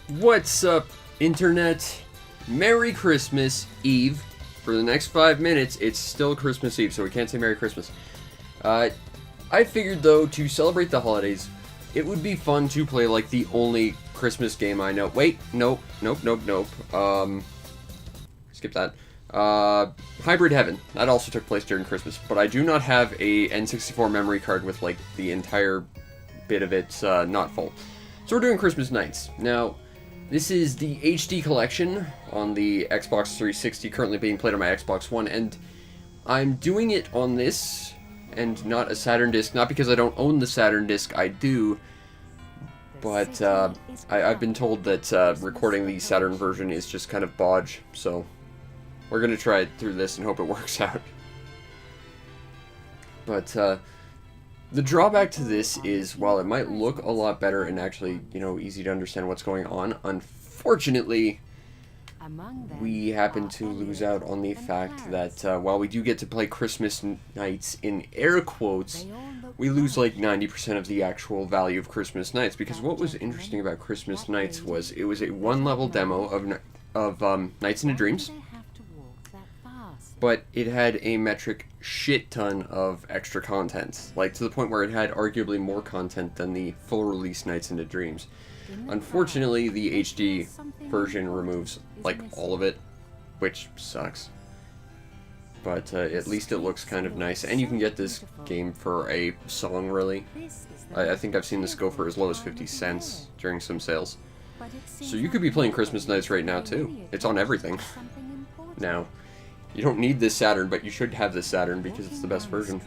What's up, Internet? Merry Christmas Eve. For the next 5 minutes, it's still Christmas Eve, so we can't say Merry Christmas. I figured, though, to celebrate the holidays, it would be fun to play, like, the only Christmas game I know. Wait, nope. Skip that. Hybrid Heaven. That also took place during Christmas, but I do not have a N64 memory card with, like, the entire bit of it not full. So we're doing Christmas Nights. Now, this is the HD collection on the Xbox 360, currently being played on my Xbox One, and I'm doing it on this, and not a Saturn disc, not because I don't own the Saturn disc, I do, but I've been told that recording the Saturn version is just kind of bodge, so we're going to try it through this and hope it works out. But, the drawback to this is, while it might look a lot better and actually, you know, easy to understand what's going on, unfortunately, we happen to lose out on the fact that while we do get to play Christmas Nights in air quotes, we lose like 90% of the actual value of Christmas Nights, because what was interesting about Christmas Nights was it was a one-level demo of Nights into Dreams, but it had a metric shit ton of extra content, like to the point where it had arguably more content than the full release Nights into Dreams. Unfortunately, the HD version removes like all of it, which sucks. But at least it looks kind of nice, and you can get this game for a song, really. I think I've seen this go for as low as 50 cents during some sales. So you could be playing Christmas Nights right now too. It's on everything. Now, you don't need this Saturn, but you should have this Saturn because it's the best version.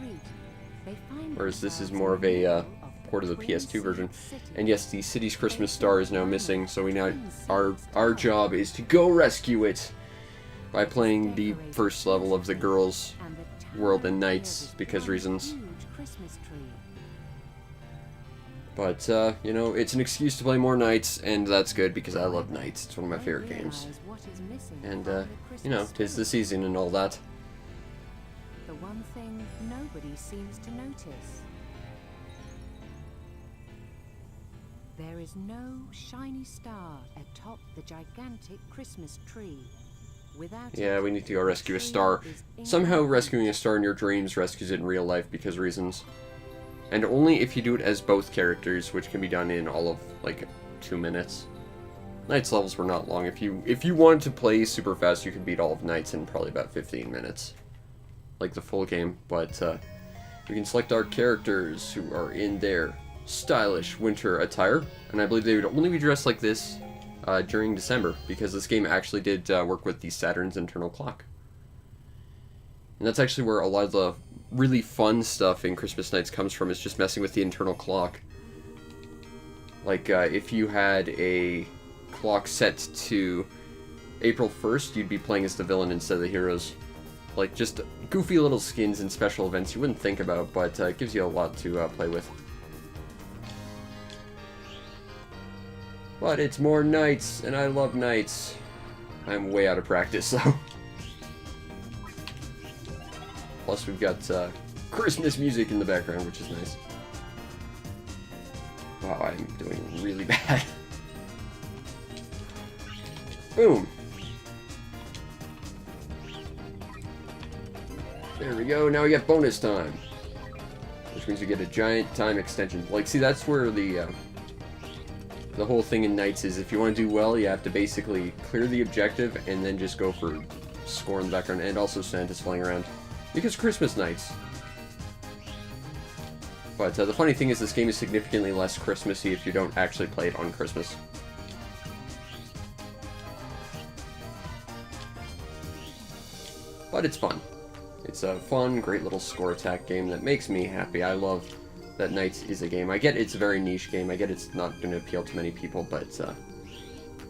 Whereas this is more of a port of the PS2 version. And yes, the city's Christmas star is now missing, so we now our job is to go rescue it by playing the first level of the girls' world and Nights because reasons. But you know, it's an excuse to play more Nights, and that's good because I love Nights. It's one of my favorite games. And you know, 'tis the season and all that. The one thing nobody seems to notice. There is no shiny star atop the gigantic Christmas tree. Yeah, we need to go rescue a star. Somehow rescuing a star in your dreams rescues it in real life because reasons. And only if you do it as both characters, which can be done in all of, like, 2 minutes. Nights levels were not long. If you wanted to play super fast, you could beat all of Nights in probably about 15 minutes. Like the full game, but we can select our characters who are in their stylish winter attire, and I believe they would only be dressed like this during December, because this game actually did work with the Saturn's internal clock. And that's actually where a lot of the really fun stuff in Christmas Nights comes from, is just messing with the internal clock. Like, if you had a clock set to April 1st, you'd be playing as the villain instead of the heroes. Like, just goofy little skins and special events you wouldn't think about, but it gives you a lot to play with. But it's more Nights, and I love Nights. I'm way out of practice, though. Plus, we've got Christmas music in the background, which is nice. Wow, I'm doing really bad. Boom. There we go, now we get bonus time. Which means we get a giant time extension. Like, see, that's where the whole thing in Nights is. If you want to do well, you have to basically clear the objective and then just go for score in the background, and also Santa's flying around. Because Christmas Nights. But the funny thing is, this game is significantly less Christmassy if you don't actually play it on Christmas. But it's fun. It's a fun, great little score attack game that makes me happy. I love that Nights is a game. I get it's a very niche game. I get it's not going to appeal to many people, but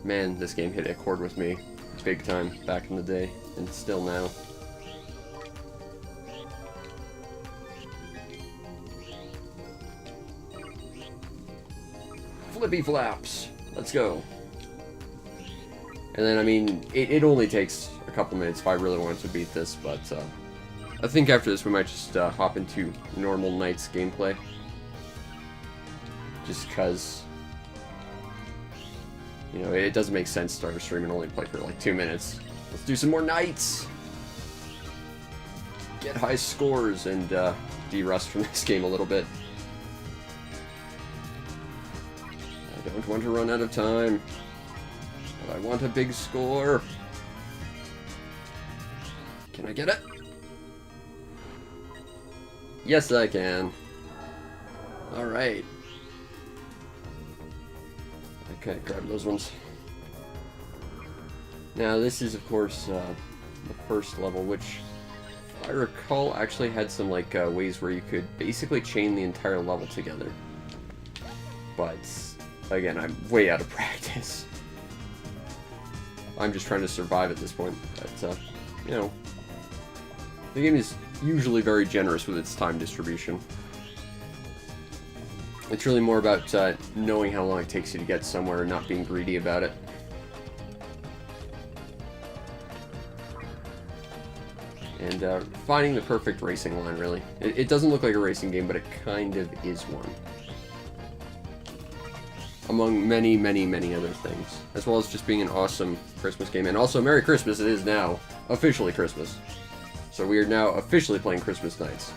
man, this game hit a chord with me big time back in the day, and still now. Flippy flaps. Let's go. And then, I mean, it only takes a couple minutes if I really wanted to beat this, but I think after this we might just hop into normal Nights gameplay. Just because You know, it doesn't make sense to start a stream and only play for like 2 minutes. Let's do some more nights! Get high scores and de-rust from this game a little bit. I don't want to run out of time, but I want a big score. Can I get it? Yes, I can. Alright. Okay, grab those ones. Now, this is, of course, the first level, which, if I recall, actually had some, like, ways where you could basically chain the entire level together. But, again, I'm way out of practice. I'm just trying to survive at this point. But, you know, the game is usually very generous with its time distribution. It's really more about knowing how long it takes you to get somewhere and not being greedy about it. And finding the perfect racing line, really. It doesn't look like a racing game, but it kind of is one. Among many, many, many other things. As well as just being an awesome Christmas game. And also, Merry Christmas, it is now officially Christmas. So we are now officially playing Christmas nights.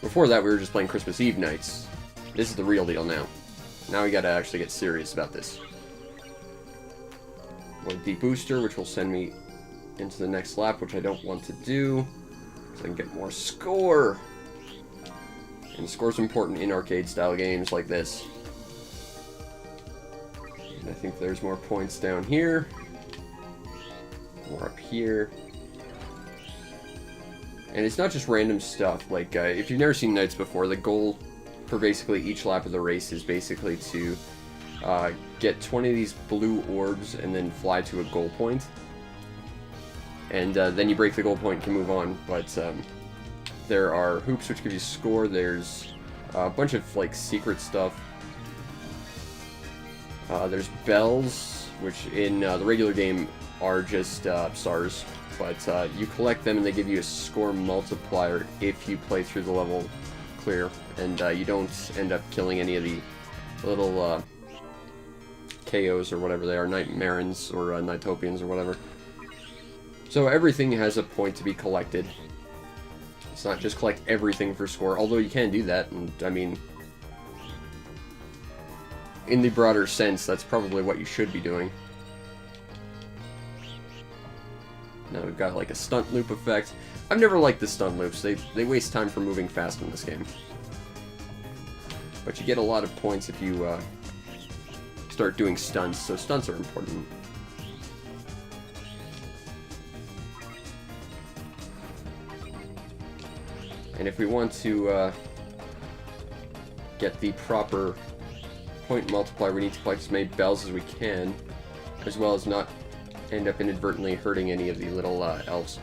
Before that, we were just playing Christmas Eve nights. This is the real deal now. Now we gotta actually get serious about this. One deep booster, which will send me into the next lap, which I don't want to do, because I can get more score. And score's important in arcade-style games like this. And I think there's more points down here. More up here. And it's not just random stuff. Like, if you've never seen Nights before, the goal for basically each lap of the race is basically to get 20 of these blue orbs and then fly to a goal point. And then you break the goal point and can move on. But there are hoops which give you score. There's a bunch of, like, secret stuff. There's bells, which in the regular game are just stars. But you collect them and they give you a score multiplier if you play through the level clear. And you don't end up killing any of the little KOs or whatever they are, Nightmarins or Nightopians or whatever. So everything has a point to be collected. It's not just collect everything for score, although you can do that. And I mean, in the broader sense, that's probably what you should be doing. Now we've got like a stunt loop effect. I've never liked the stunt loops. They waste time for moving fast in this game. But you get a lot of points if you start doing stunts, so stunts are important. And if we want to get the proper point multiplier, we need to collect as many bells as we can, as well as not end up inadvertently hurting any of the little elves.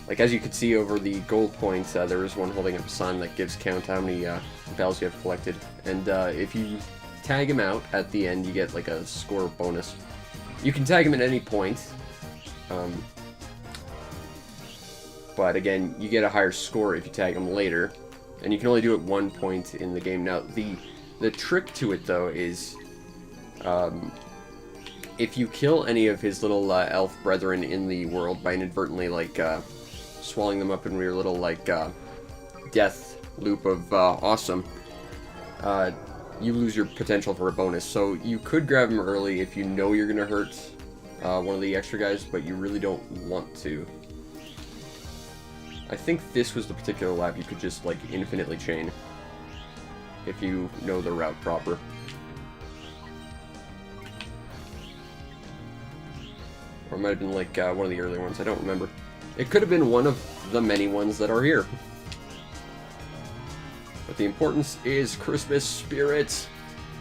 Like, as you can see over the gold points, there is one holding up a sign that gives count how many bells you have collected. And if you tag him out at the end, you get like a score bonus. You can tag him at any point. But again, you get a higher score if you tag him later. And you can only do it 1 point in the game. Now, the trick to it, though, is if you kill any of his little elf brethren in the world by inadvertently, like, swallowing them up in your little, like, death loop of awesome, you lose your potential for a bonus. So you could grab him early if you know you're going to hurt one of the extra guys, but you really don't want to. I think this was the particular lap you could just, like, infinitely chain if you know the route proper. Or it might have been, like, one of the earlier ones. I don't remember. It could have been one of the many ones that are here. But the importance is Christmas spirit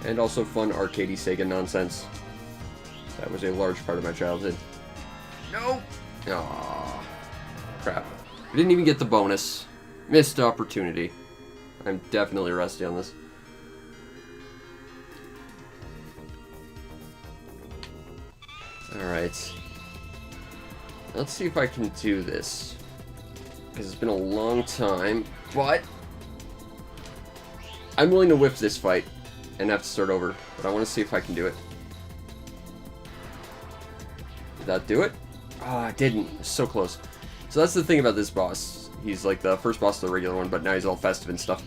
and also fun arcadey Sega nonsense. That was a large part of my childhood. No! Aww. Crap. I didn't even get the bonus. Missed opportunity. I'm definitely rusty on this. Alright. Let's see if I can do this. Because it's been a long time, but I'm willing to whip this fight and have to start over. But I want to see if I can do it. Did that do it? Ah, it didn't. So close. So that's the thing about this boss. He's like the first boss of the regular one, but now he's all festive and stuff.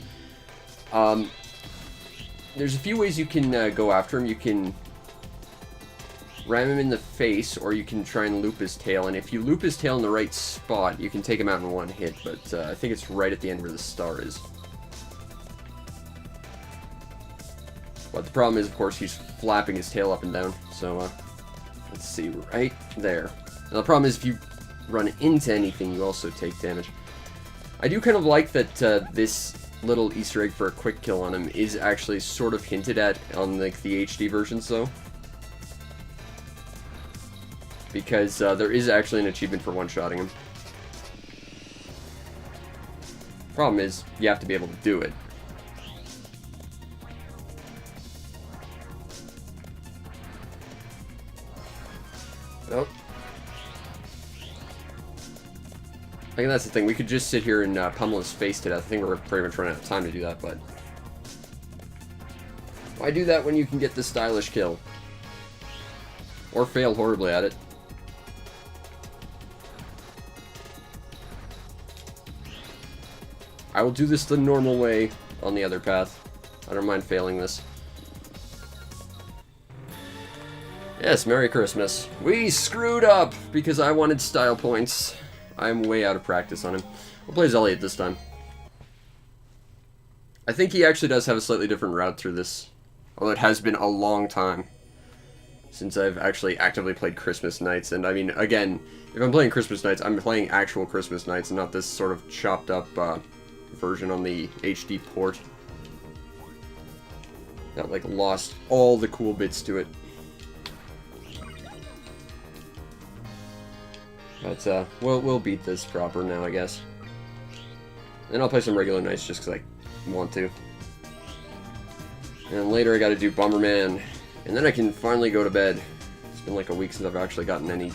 There's a few ways you can go after him. You can ram him in the face, or you can try and loop his tail. And if you loop his tail in the right spot, you can take him out in one hit. But I think it's right at the end where the star is. But the problem is, of course, he's flapping his tail up and down. So, let's see, right there. Now, the problem is if you run into anything, you also take damage. I do kind of like that this little Easter egg for a quick kill on him is actually sort of hinted at on like the HD versions, though. Because there is actually an achievement for one-shotting him. Problem is, you have to be able to do it. Oh. I think that's the thing. We could just sit here and pummel his face to death. I think we're pretty much running out of time to do that, but... why do that when you can get the stylish kill? Or fail horribly at it. I will do this the normal way on the other path. I don't mind failing this. Yes, Merry Christmas. We screwed up because I wanted style points. I'm way out of practice on him. We'll play as Elliot this time. I think he actually does have a slightly different route through this. Although it has been a long time since I've actually actively played Christmas Nights. And I mean, again, if I'm playing Christmas Nights, I'm playing actual Christmas Nights and not this sort of chopped up version on the HD port. That like lost all the cool bits to it. But, we'll beat this proper now, I guess. And I'll play some regular nights just because I want to. And later I gotta do Bomberman. And then I can finally go to bed. It's been like a week since I've actually gotten any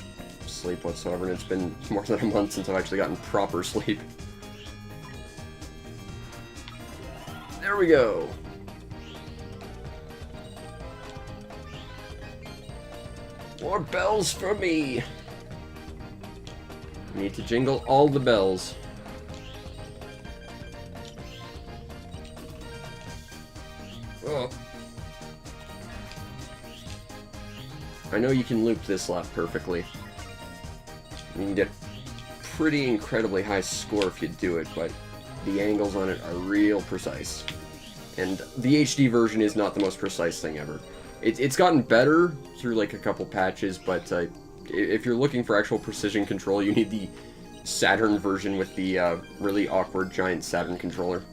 sleep whatsoever, and it's been more than a month since I've actually gotten proper sleep. There we go. More bells for me. Need to jingle all the bells. Oh. I know you can loop this lap perfectly. You can get pretty incredibly high score if you do it, but the angles on it are real precise. And the HD version is not the most precise thing ever. It's gotten better through like a couple patches, but if you're looking for actual precision control, you need the Saturn version with the really awkward giant Saturn controller.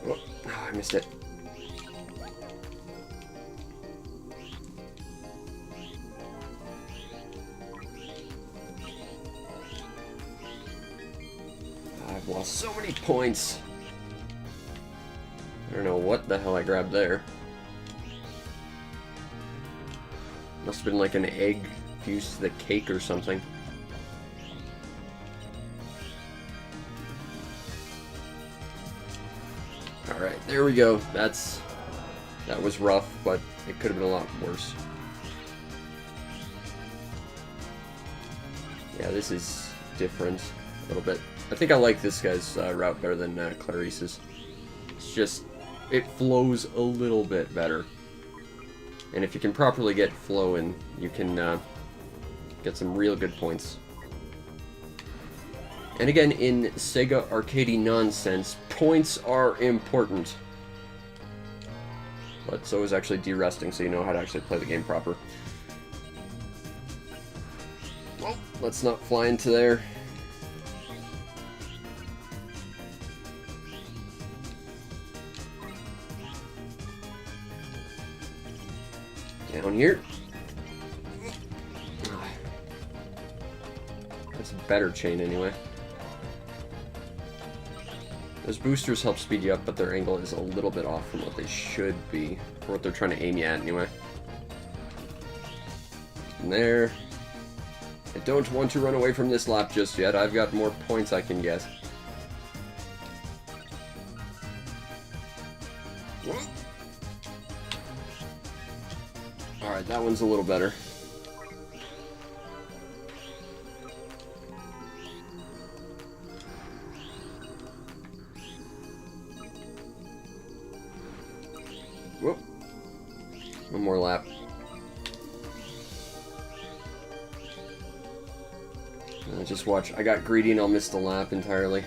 Oh, I missed it. I've lost so many points. I don't know what the hell I grabbed there. Must have been like an egg fused to the cake or something. Alright, there we go. That was rough, but it could have been a lot worse. Yeah, this is different a little bit. I think I like this guy's route better than Clarice's. It's just, it flows a little bit better. And if you can properly get flow in, you can get some real good points. And again, in Sega arcadey nonsense, points are important. But so is actually de-resting, so you know how to actually play the game proper. Well, let's not fly into there. Down here. That's a better chain anyway. Those boosters help speed you up, but their angle is a little bit off from what they should be, or what they're trying to aim you at anyway. And there. I don't want to run away from this lap just yet. I've got more points I can get. Alright, that one's a little better. Whoop. One more lap. Just watch. I got greedy and I'll miss the lap entirely.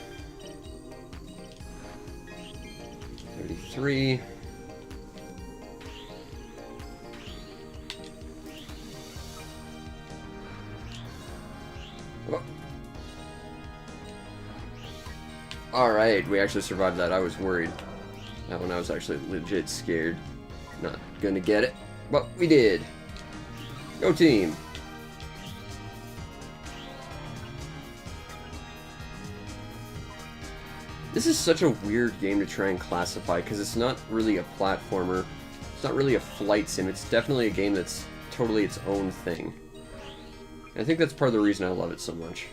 33. Oh. Alright, we actually survived that. I was worried. That one I was actually legit scared. Not gonna get it, but we did. Go team! This is such a weird game to try and classify, because it's not really a platformer. It's not really a flight sim. It's definitely a game that's totally its own thing. And I think that's part of the reason I love it so much.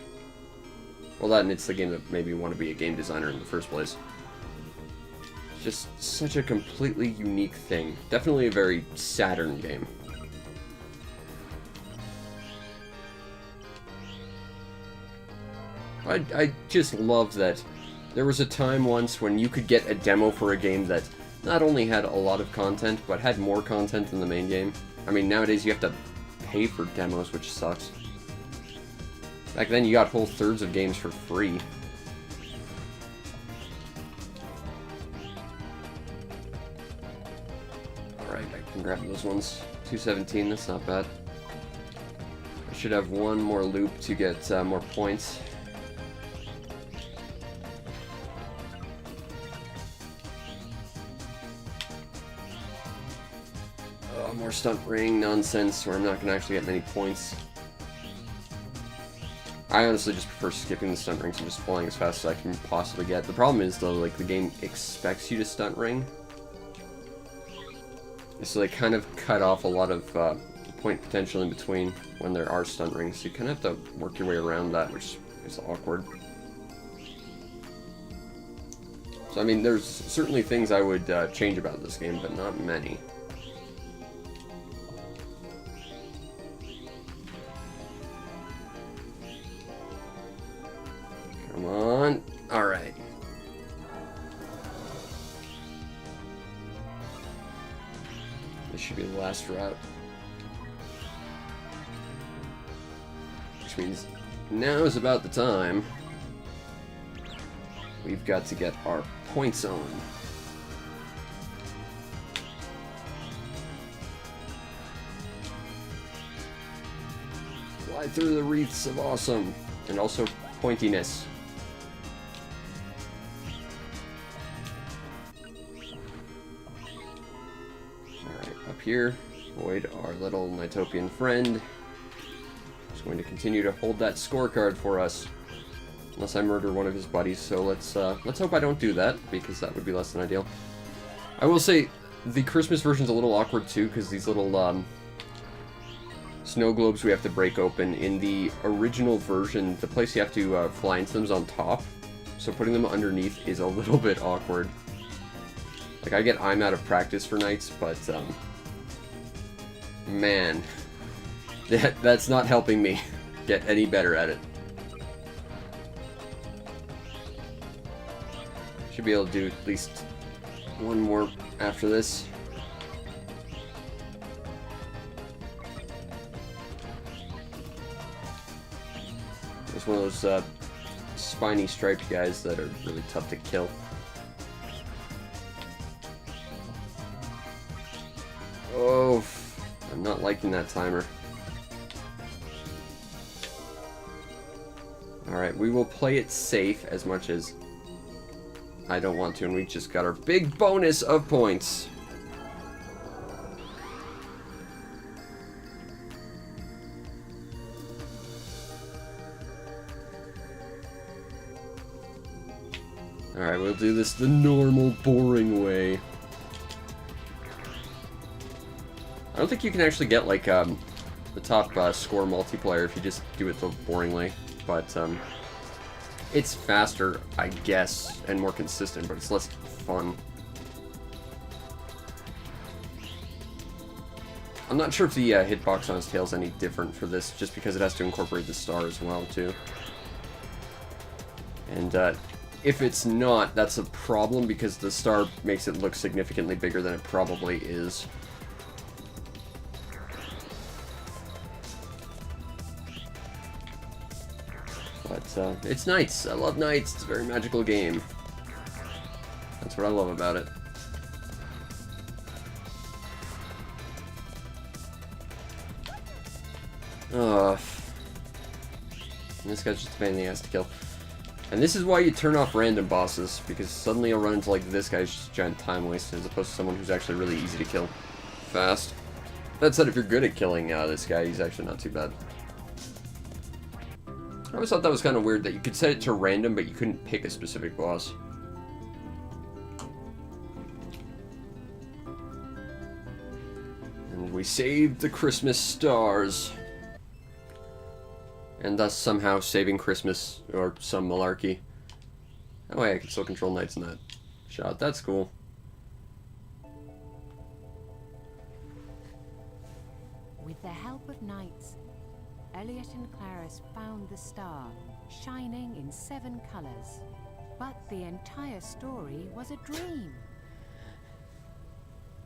Well, that and it's the game that made me want to be a game designer in the first place. It's just such a completely unique thing. Definitely a very Saturn game. I just love that there was a time once when you could get a demo for a game that not only had a lot of content, but had more content than the main game. I mean, nowadays you have to pay for demos, which sucks. Back then you got whole thirds of games for free. Alright, I can grab those ones. 217, that's not bad. I should have one more loop to get more points. More stunt ring nonsense where I'm not going to actually get many points. I honestly just prefer skipping the stunt rings and just flying as fast as I can possibly get. The problem is though, like, the game expects you to stunt ring. So they kind of cut off a lot of point potential in between when there are stunt rings. So you kind of have to work your way around that, which is awkward. So I mean, there's certainly things I would change about this game, but not many. Come on. Alright. This should be the last route. Which means now is about the time we've got to get our points on. Fly through the wreaths of awesome. And also pointiness. Here, Void, our little Nighttopian friend, is going to continue to hold that scorecard for us, unless I murder one of his buddies. So let's hope I don't do that, because that would be less than ideal. I will say the Christmas version's a little awkward too, because these little snow globes we have to break open. In the original version, the place you have to fly into them is on top, so putting them underneath is a little bit awkward. Like, I get I'm out of practice for nights, but man, that's not helping me get any better at it. Should be able to do at least one more after this. It's one of those spiny striped guys that are really tough to kill. Oh, I'm not liking that timer. Alright, we will play it safe as much as I don't want to, and we just got our big bonus of points. Alright, we'll do this the normal, boring way. I don't think you can actually get, like, the top score multiplayer if you just do it the boring way, but it's faster, I guess, and more consistent, but it's less fun. I'm not sure if the hitbox on his tail is any different for this, just because it has to incorporate the star as well, too. And if it's not, that's a problem, because the star makes it look significantly bigger than it probably is. But it's NiGHTS. I love NiGHTS. It's a very magical game. That's what I love about it. This guy's just a pain in the ass to kill. And this is why you turn off random bosses, because suddenly you'll run into like this guy's just a giant time waste, as opposed to someone who's actually really easy to kill fast. That said, if you're good at killing this guy, he's actually not too bad. I always thought that was kind of weird that you could set it to random, but you couldn't pick a specific boss. And we saved the Christmas stars. And thus somehow saving Christmas, or some malarkey. Oh wait, I can still control knights in that shot. That's cool. With the help of knights, Elliot and Clarice found the star, shining in 7 colors. But the entire story was a dream.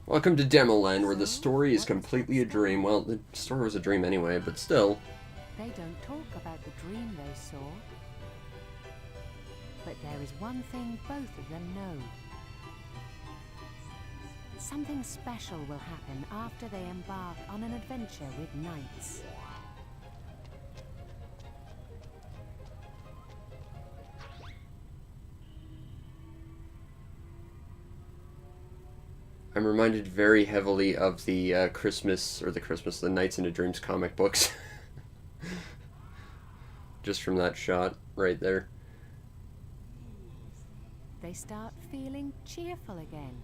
Welcome to Demoland, where the story is completely a dream. Well, the story was a dream anyway, but still. They don't talk about the dream they saw. But there is one thing both of them know. Something special will happen after they embark on an adventure with knights. I'm reminded very heavily of the the Nights into Dreams comic books. Just from that shot right there. They start feeling cheerful again.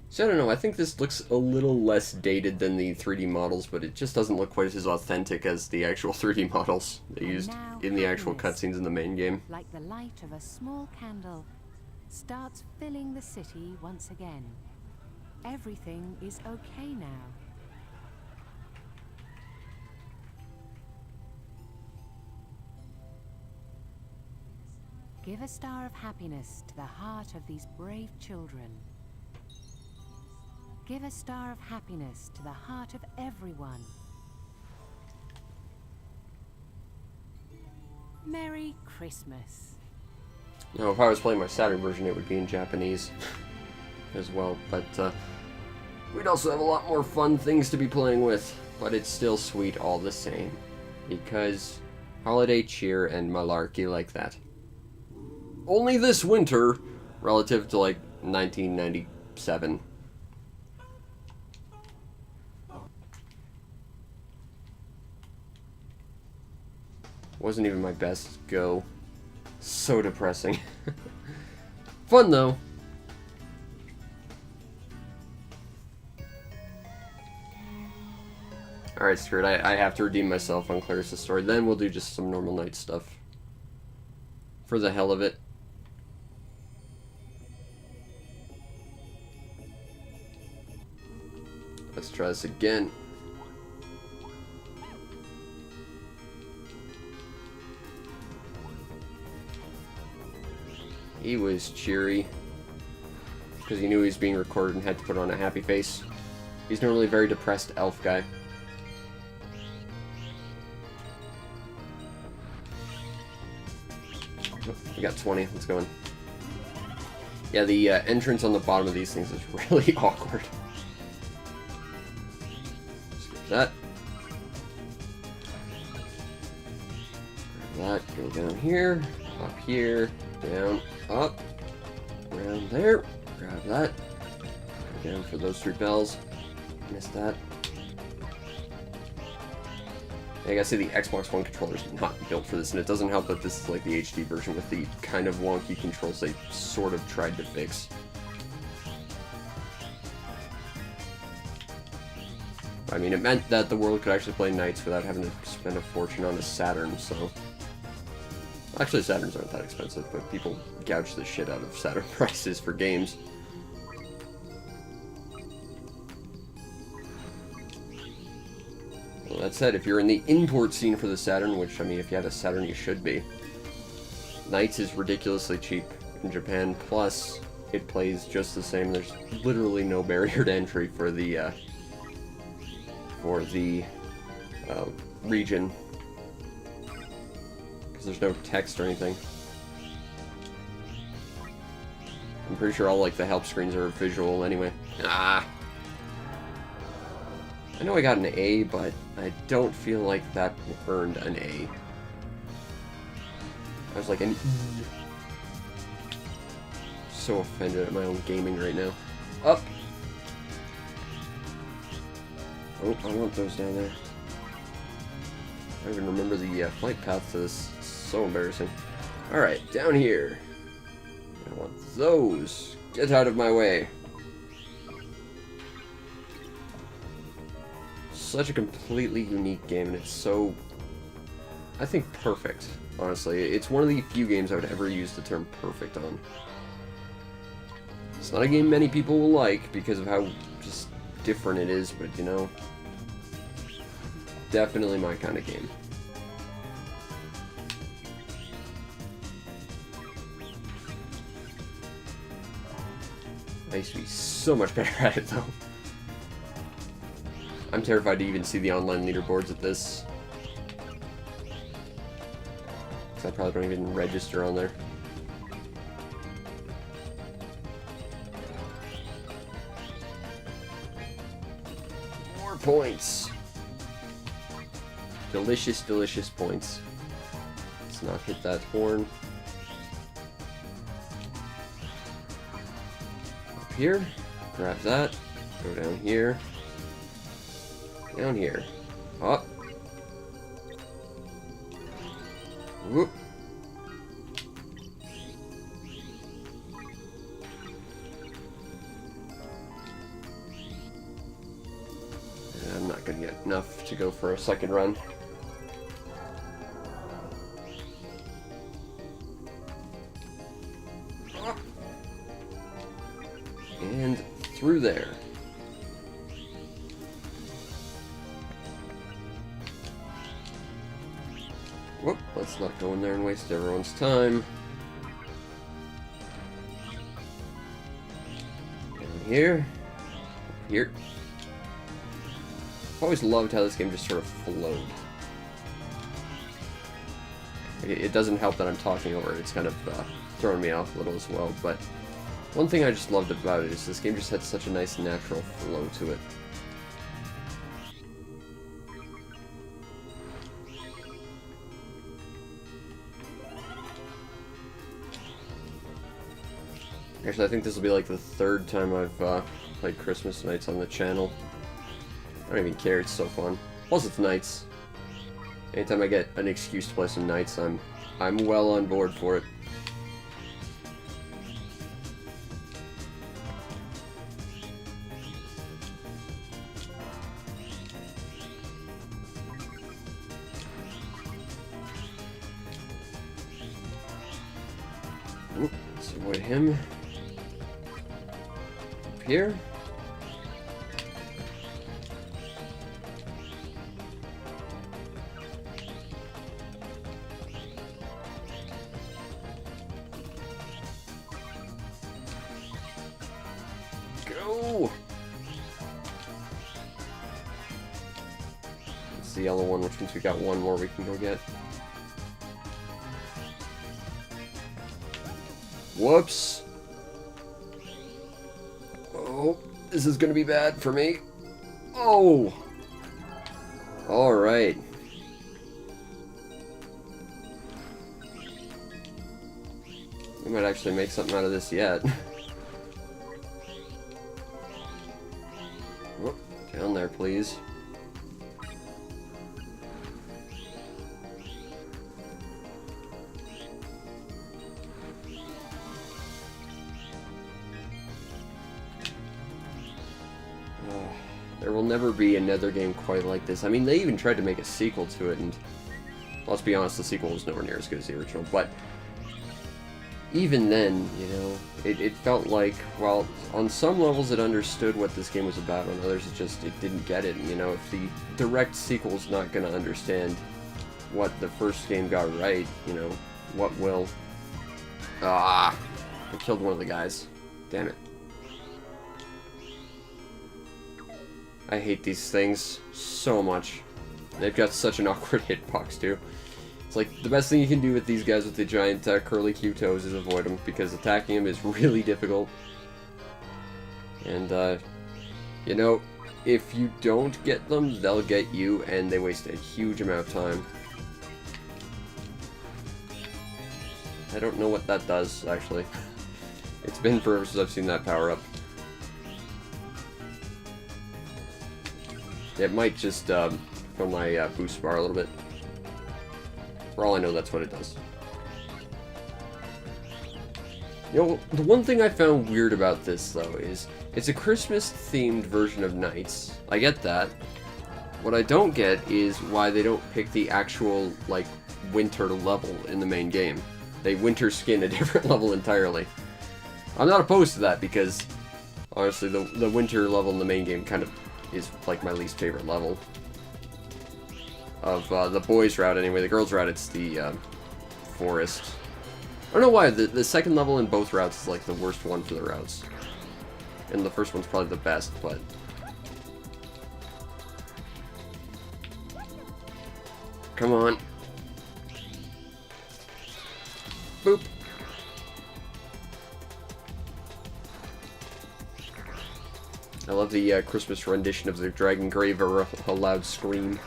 So I don't know, I think this looks a little less dated than the 3D models, but it just doesn't look quite as authentic as the actual 3D models they used in the actual cutscenes in the main game. Like the light of a small candle, starts filling the city once again. Everything is okay now. Give a star of happiness to the heart of these brave children. Give a star of happiness to the heart of everyone. Merry Christmas. Now, if I was playing my Saturn version, it would be in Japanese as well, but we'd also have a lot more fun things to be playing with, but it's still sweet all the same, because holiday cheer and malarkey like that. Only this winter, relative to like 1997. Wasn't even my best go. So depressing. Fun though. Alright, screw it. I have to redeem myself on Clarice's story. Then we'll do just some normal night stuff. For the hell of it. Let's try this again. He was cheery because he knew he was being recorded and had to put on a happy face. He's normally a very depressed elf guy. Oh, we got 20. Let's go in. Yeah, the entrance on the bottom of these things is really awkward. Skip that. Grab that. Go down here. Up here. Down. Up. Around there. Grab that. Go down for those 3 bells. Missed that. I gotta say the Xbox One controller is not built for this, and it doesn't help that this is like the HD version with the kind of wonky controls they sort of tried to fix. I mean, it meant that the world could actually play NiGHTS without having to spend a fortune on a Saturn, so... Actually, Saturns aren't that expensive, but people gouge the shit out of Saturn prices for games. Well, that said, if you're in the import scene for the Saturn, which, I mean, if you have a Saturn, you should be, NiGHTS is ridiculously cheap in Japan, plus it plays just the same. There's literally no barrier to entry for the region, because there's no text or anything. I'm pretty sure all, like, the help screens are visual anyway. Ah! I know I got an A, but I don't feel like that earned an A. I was like an E. So offended at my own gaming right now. Up! Oh, I want those down there. I don't even remember the flight path to this. It's so embarrassing. Alright, down here. I want those. Get out of my way. Such a completely unique game, and it's so, I think, perfect, honestly. It's one of the few games I would ever use the term perfect on. It's not a game many people will like because of how just different it is, but, you know, definitely my kind of game. I used to be so much better at it, though. I'm terrified to even see the online leaderboards at this. Because I probably don't even register on there. More points! Delicious, delicious points. Let's not hit that horn. Up here. Grab that. Go down here. Down here. Up. Whoop. I'm not gonna get enough to go for a second run. Up. And through there. Whoop, let's not go in there and waste everyone's time. Down here. Here. I've always loved how this game just sort of flowed. It doesn't help that I'm talking over it. It's kind of throwing me off a little as well, but one thing I just loved about it is this game just had such a nice natural flow to it. Actually, I think this will be like the third time I've played Christmas Nights on the channel. I don't even care, it's so fun. Plus it's nights. Anytime I get an excuse to play some nights, I'm well on board for it. Oop, let's avoid him. Here. Go! It's the yellow one, which means we got one more we can go get. Whoops! Oh, this is gonna be bad for me. Oh! Alright. We might actually make something out of this yet. Whoop, down there, please. There will never be another game quite like this. I mean, they even tried to make a sequel to it, and let's be honest, the sequel was nowhere near as good as the original, but even then, you know, it felt like, well, on some levels it understood what this game was about, on others it didn't get it. And, you know, if the direct sequel's not going to understand what the first game got right, you know, what will? I killed one of the guys. Damn it. I hate these things so much. They've got such an awkward hitbox, too. It's like, the best thing you can do with these guys with the giant curly cute toes is avoid them, because attacking them is really difficult. And, you know, if you don't get them, they'll get you, and they waste a huge amount of time. I don't know what that does, actually. It's been forever since I've seen that power up. It might just, fill my boost bar a little bit. For all I know, that's what it does. You know, the one thing I found weird about this, though, is it's a Christmas-themed version of NiGHTS. I get that. What I don't get is why they don't pick the actual, like, winter level in the main game. They winter skin a different level entirely. I'm not opposed to that, because, honestly, the winter level in the main game kind of is, like, my least favorite level. Of the boys' route, anyway. The girls' route, it's the forest. I don't know why, the second level in both routes is, like, the worst one for the routes. And the first one's probably the best, but... Come on. Boop. I love the Christmas rendition of the Dragon Grave, or a loud scream.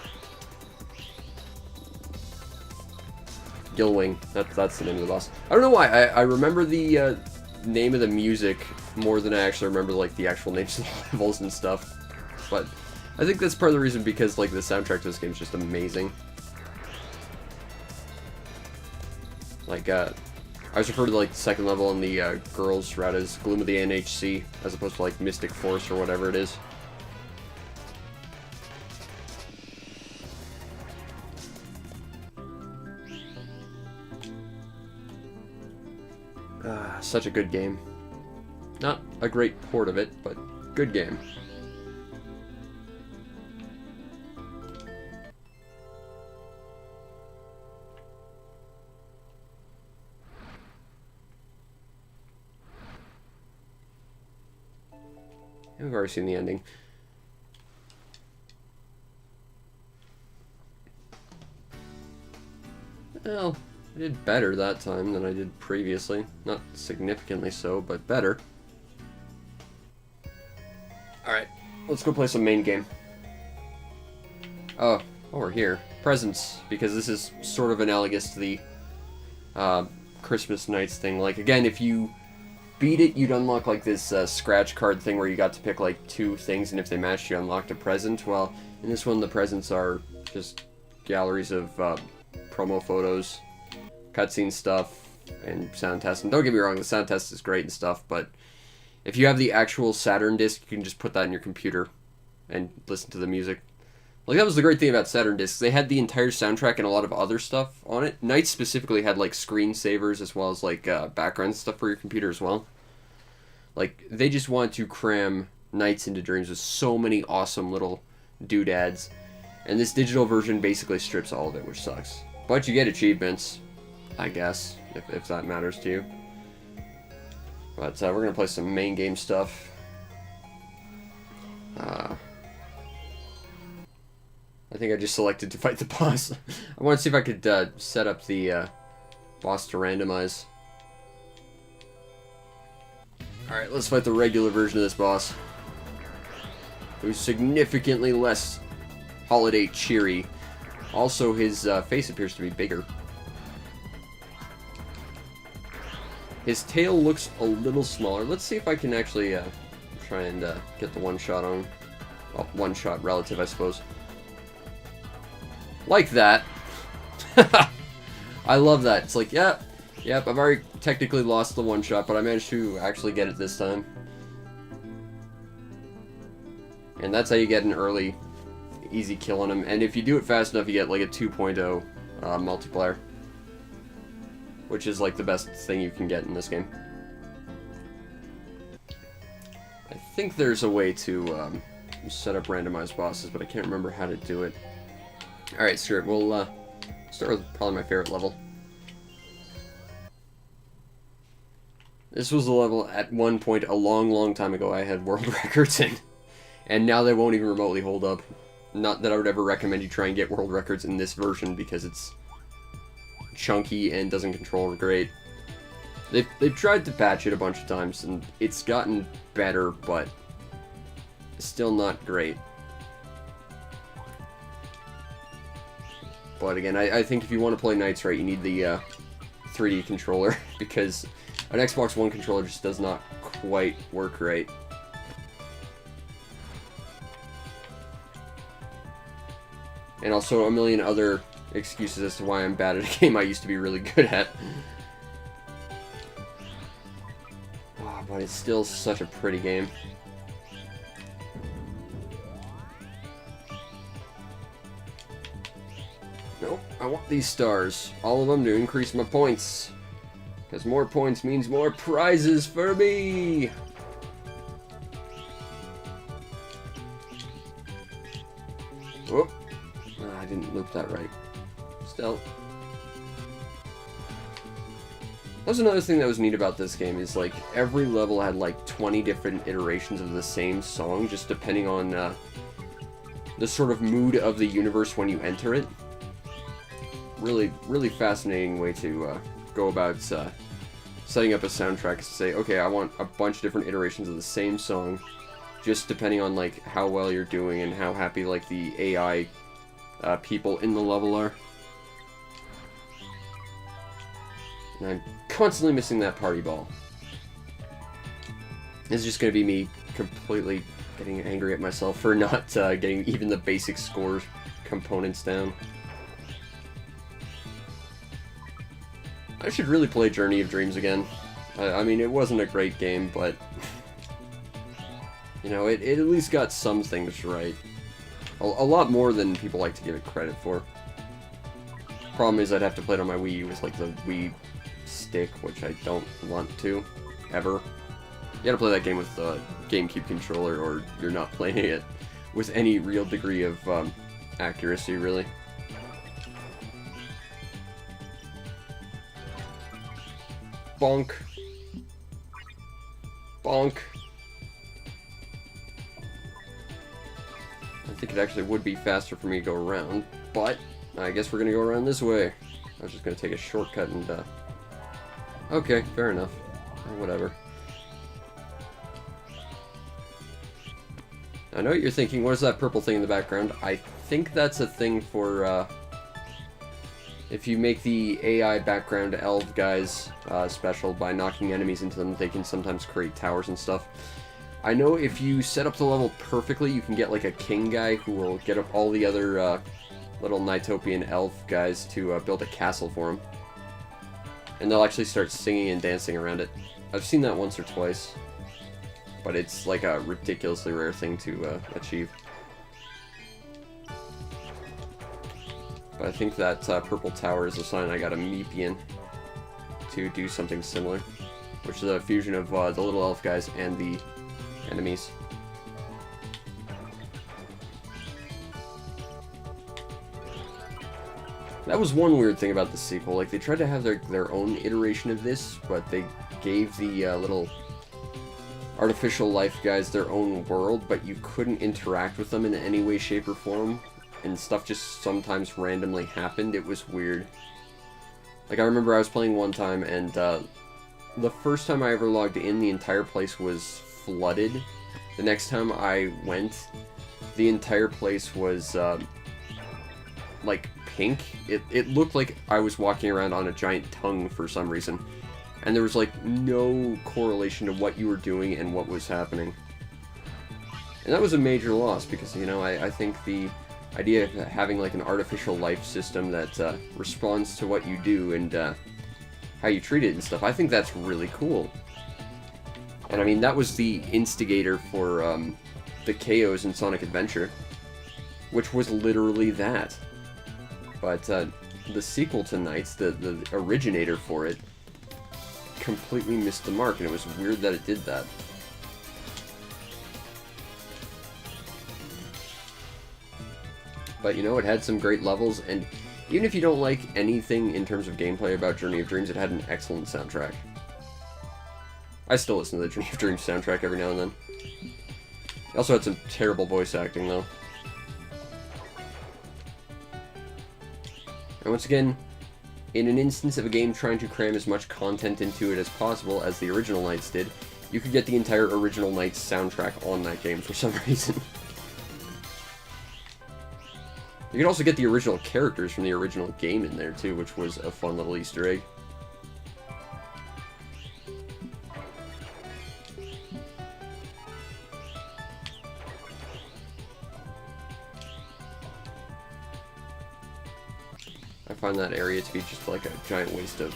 Gilwing, that's the name of the boss. I don't know why, I remember the name of the music more than I actually remember, like, the actual names of the levels and stuff. But I think that's part of the reason, because, like, the soundtrack to this game is just amazing. Like, I was referred to, like, the second level in the girls' route as Gloom of the NHC, as opposed to, like, Mystic Force or whatever it is. Such a good game. Not a great port of it, but good game. We've already seen the ending. Well, I did better that time than I did previously. Not significantly so, but better. Alright, let's go play some main game. Oh, we're here. Presents, because this is sort of analogous to the Christmas NiGHTS thing. Like, again, if you beat it, you'd unlock, like, this scratch card thing where you got to pick, like, 2 things, and if they matched, you unlocked a present. Well, in this one, the presents are just galleries of promo photos, cutscene stuff, and sound test. And don't get me wrong, the sound test is great and stuff, but if you have the actual Saturn disc, you can just put that in your computer and listen to the music. Like, that was the great thing about Saturn discs. They had the entire soundtrack and a lot of other stuff on it. NiGHTS specifically had, like, screensavers as well as, like, background stuff for your computer as well. Like, they just want to cram NiGHTS into Dreams with so many awesome little doodads. And this digital version basically strips all of it, which sucks. But you get achievements, I guess, if that matters to you. But we're going to play some main game stuff. I think I just selected to fight the boss. I want to see if I could set up the boss to randomize. Alright, let's fight the regular version of this boss, who's significantly less holiday cheery. Also, his face appears to be bigger. His tail looks a little smaller. Let's see if I can actually try and get the one-shot on. Well, one-shot relative, I suppose. Like that. I love that. It's like, yep, I've already technically lost the one-shot, but I managed to actually get it this time. And that's how you get an early, easy kill on him. And if you do it fast enough, you get like a 2.0 multiplier. which is like the best thing you can get in this game. I think there's a way to set up randomized bosses, but I can't remember how to do it. Alright, sure, we'll start with probably my favorite level. This was a level at one point a long time ago I had world records in, and now they won't even remotely hold up. Not that I would ever recommend you try and get world records in this version because it's chunky and doesn't control great. They've tried to patch it a bunch of times and it's gotten better, but still not great. But again, I think if you want to play Knights right, you need the 3D controller because an Xbox One controller just does not quite work right. And also a million other excuses as to why I'm bad at a game I used to be really good at. Oh, but it's still such a pretty game. Nope, I want these stars. All of them to increase my points. Because more points means more prizes for me! Whoop. I didn't loop that right. Still. That was another thing that was neat about this game, is like every level had like 20 different iterations of the same song, just depending on the sort of mood of the universe when you enter it. Really fascinating way to go about setting up a soundtrack, is to say, okay, I want a bunch of different iterations of the same song, just depending on like how well you're doing and how happy like the AI people in the level are. And I'm constantly missing that party ball. This is just going to be me completely getting angry at myself for not getting even the basic score components down. I should really play Journey of Dreams again. I mean, it wasn't a great game, but you know, it at least got some things right. A lot more than people like to give it credit for. Problem is I'd have to play it on my Wii U with like the Wii stick, which I don't want to, ever. You gotta play that game with the GameCube controller, or you're not playing it with any real degree of accuracy, really. Bonk. Bonk. I think it actually would be faster for me to go around, but I guess we're gonna go around this way. I was just gonna take a shortcut and, okay, fair enough. Whatever. I know what you're thinking, what is that purple thing in the background? I think that's a thing for, if you make the AI background elf guys special by knocking enemies into them, they can sometimes create towers and stuff. I know if you set up the level perfectly, you can get like a king guy who will get up all the other little Knightopian elf guys to build a castle for him. And they'll actually start singing and dancing around it. I've seen that once or twice, but it's like a ridiculously rare thing to achieve. But I think that purple tower is a sign I got a Meepian to do something similar, which is a fusion of the little elf guys and the enemies. That was one weird thing about the sequel. Like, they tried to have their own iteration of this, but they gave the little artificial life guys their own world, but you couldn't interact with them in any way, shape, or form, and stuff just sometimes randomly happened. It was weird. Like, I remember I was playing one time, and the first time I ever logged in, the entire place was flooded. The next time I went, the entire place was like pink. It looked like I was walking around on a giant tongue for some reason, and there was like no correlation to what you were doing and what was happening. And that was a major loss, because, you know, I think the idea of having like an artificial life system that responds to what you do and how you treat it and stuff, I think that's really cool. And I mean, that was the instigator for the KOs in Sonic Adventure, which was literally that. But the sequel to NiGHTS, the originator for it, completely missed the mark, and it was weird that it did that. But, you know, it had some great levels, and even if you don't like anything in terms of gameplay about Journey of Dreams, it had an excellent soundtrack. I still listen to the Journey of Dreams soundtrack every now and then. It also had some terrible voice acting, though. And once again, in an instance of a game trying to cram as much content into it as possible, as the original NiGHTS did, you could get the entire original NiGHTS soundtrack on that game for some reason. You can also get the original characters from the original game in there, too, which was a fun little Easter egg. I find that area to be just like a giant waste of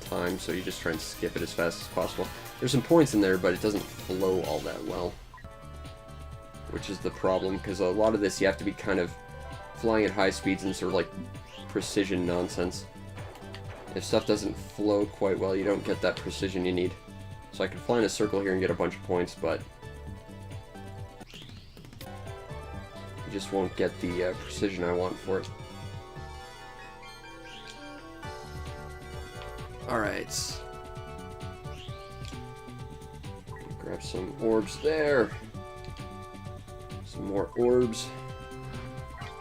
time, so you just try and skip it as fast as possible. There's some points in there, but it doesn't flow all that well, which is the problem, because a lot of this you have to be kind of flying at high speeds and sort of like precision nonsense. If stuff doesn't flow quite well, you don't get that precision you need. So I could fly in a circle here and get a bunch of points, but you just won't get the precision I want for it. Alright. Grab some orbs there. Some more orbs.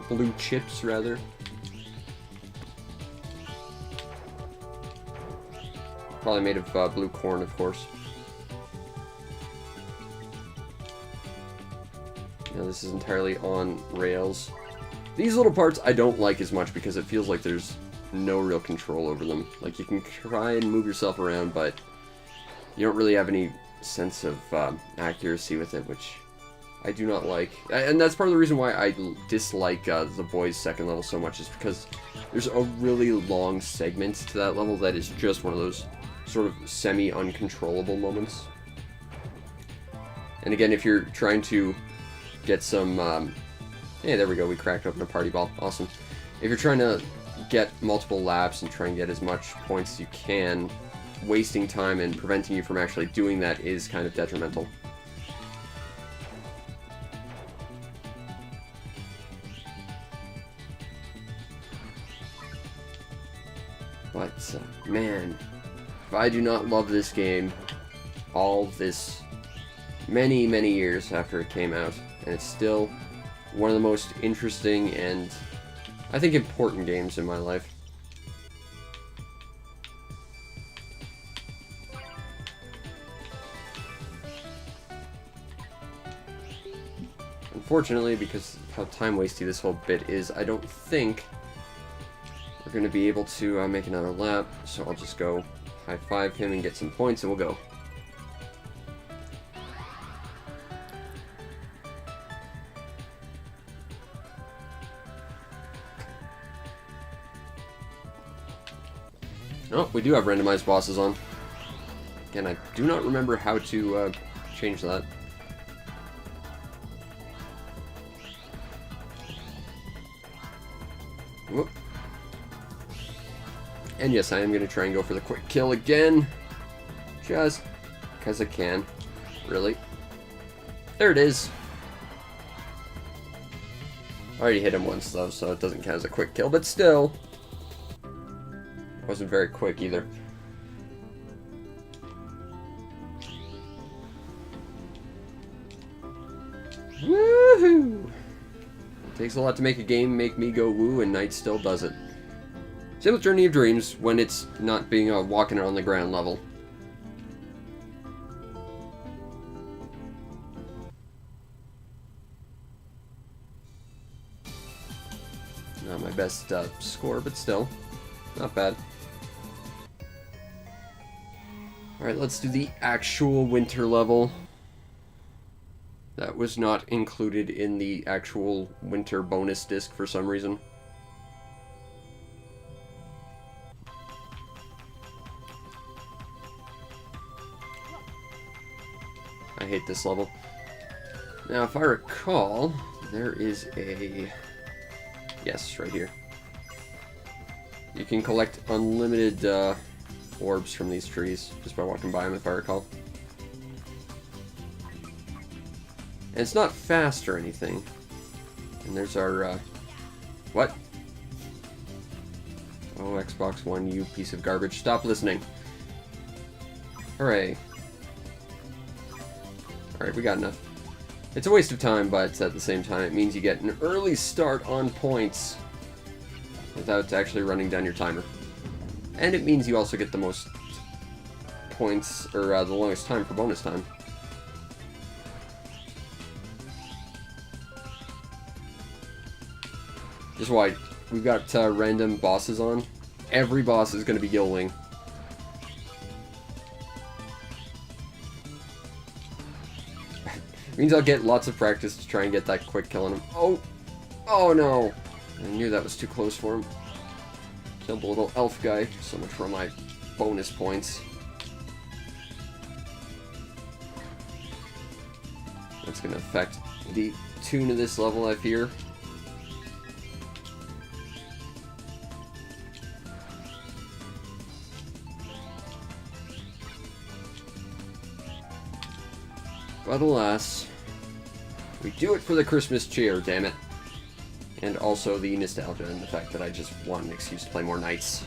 Blue chips, rather. Probably made of blue corn, of course. Now this is entirely on rails. These little parts I don't like as much because it feels like there's no real control over them. Like, you can try and move yourself around, but you don't really have any sense of accuracy with it, which I do not like. And that's part of the reason why I dislike the boys' second level so much, is because there's a really long segment to that level that is just one of those sort of semi-uncontrollable moments. And again, if you're trying to get some... hey, there we go, we cracked open a party ball. Awesome. If you're trying to get multiple laps and try and get as much points as you can, wasting time and preventing you from actually doing that is kind of detrimental. But, man, if I do not love this game all this many, many years after it came out, and it's still one of the most interesting and, I think, important games in my life. Unfortunately, because of how time-wasty this whole bit is, I don't think we're going to be able to make another lap, so I'll just go high-five him and get some points, and we'll go. Oh, we do have randomized bosses on. Again, I do not remember how to change that. Whoop. And yes, I am going to try and go for the quick kill again. Just because I can. Really. There it is. I already hit him once, though, so it doesn't count as a quick kill, but still. Wasn't very quick either. Woohoo! It takes a lot to make a game make me go woo, and NiGHTS still does it. Same with Journey of Dreams when it's not being walking on the ground level. Not my best score, but still, not bad. Alright, let's do the actual winter level. That was not included in the actual winter bonus disc for some reason. I hate this level. Now, if I recall, there is a... Yes, right here. You can collect unlimited orbs from these trees just by walking by them, if I recall. And it's not fast or anything. And there's our, what? Oh, Xbox One, you piece of garbage. Stop listening. Hooray. Alright, we got enough. It's a waste of time, but at the same time, it means you get an early start on points without actually running down your timer. And it means you also get the most points, or the longest time for bonus time. Just why we've got random bosses on. Every boss is going to be Gilwing. Means I'll get lots of practice to try and get that quick kill on him. Oh! Oh no! I knew that was too close for him. Killed the little elf guy. So much for my bonus points. That's gonna affect the tune of this level, I fear. But alas, we do it for the Christmas cheer, damn it. And also the nostalgia and the fact that I just want an excuse to play more Knights.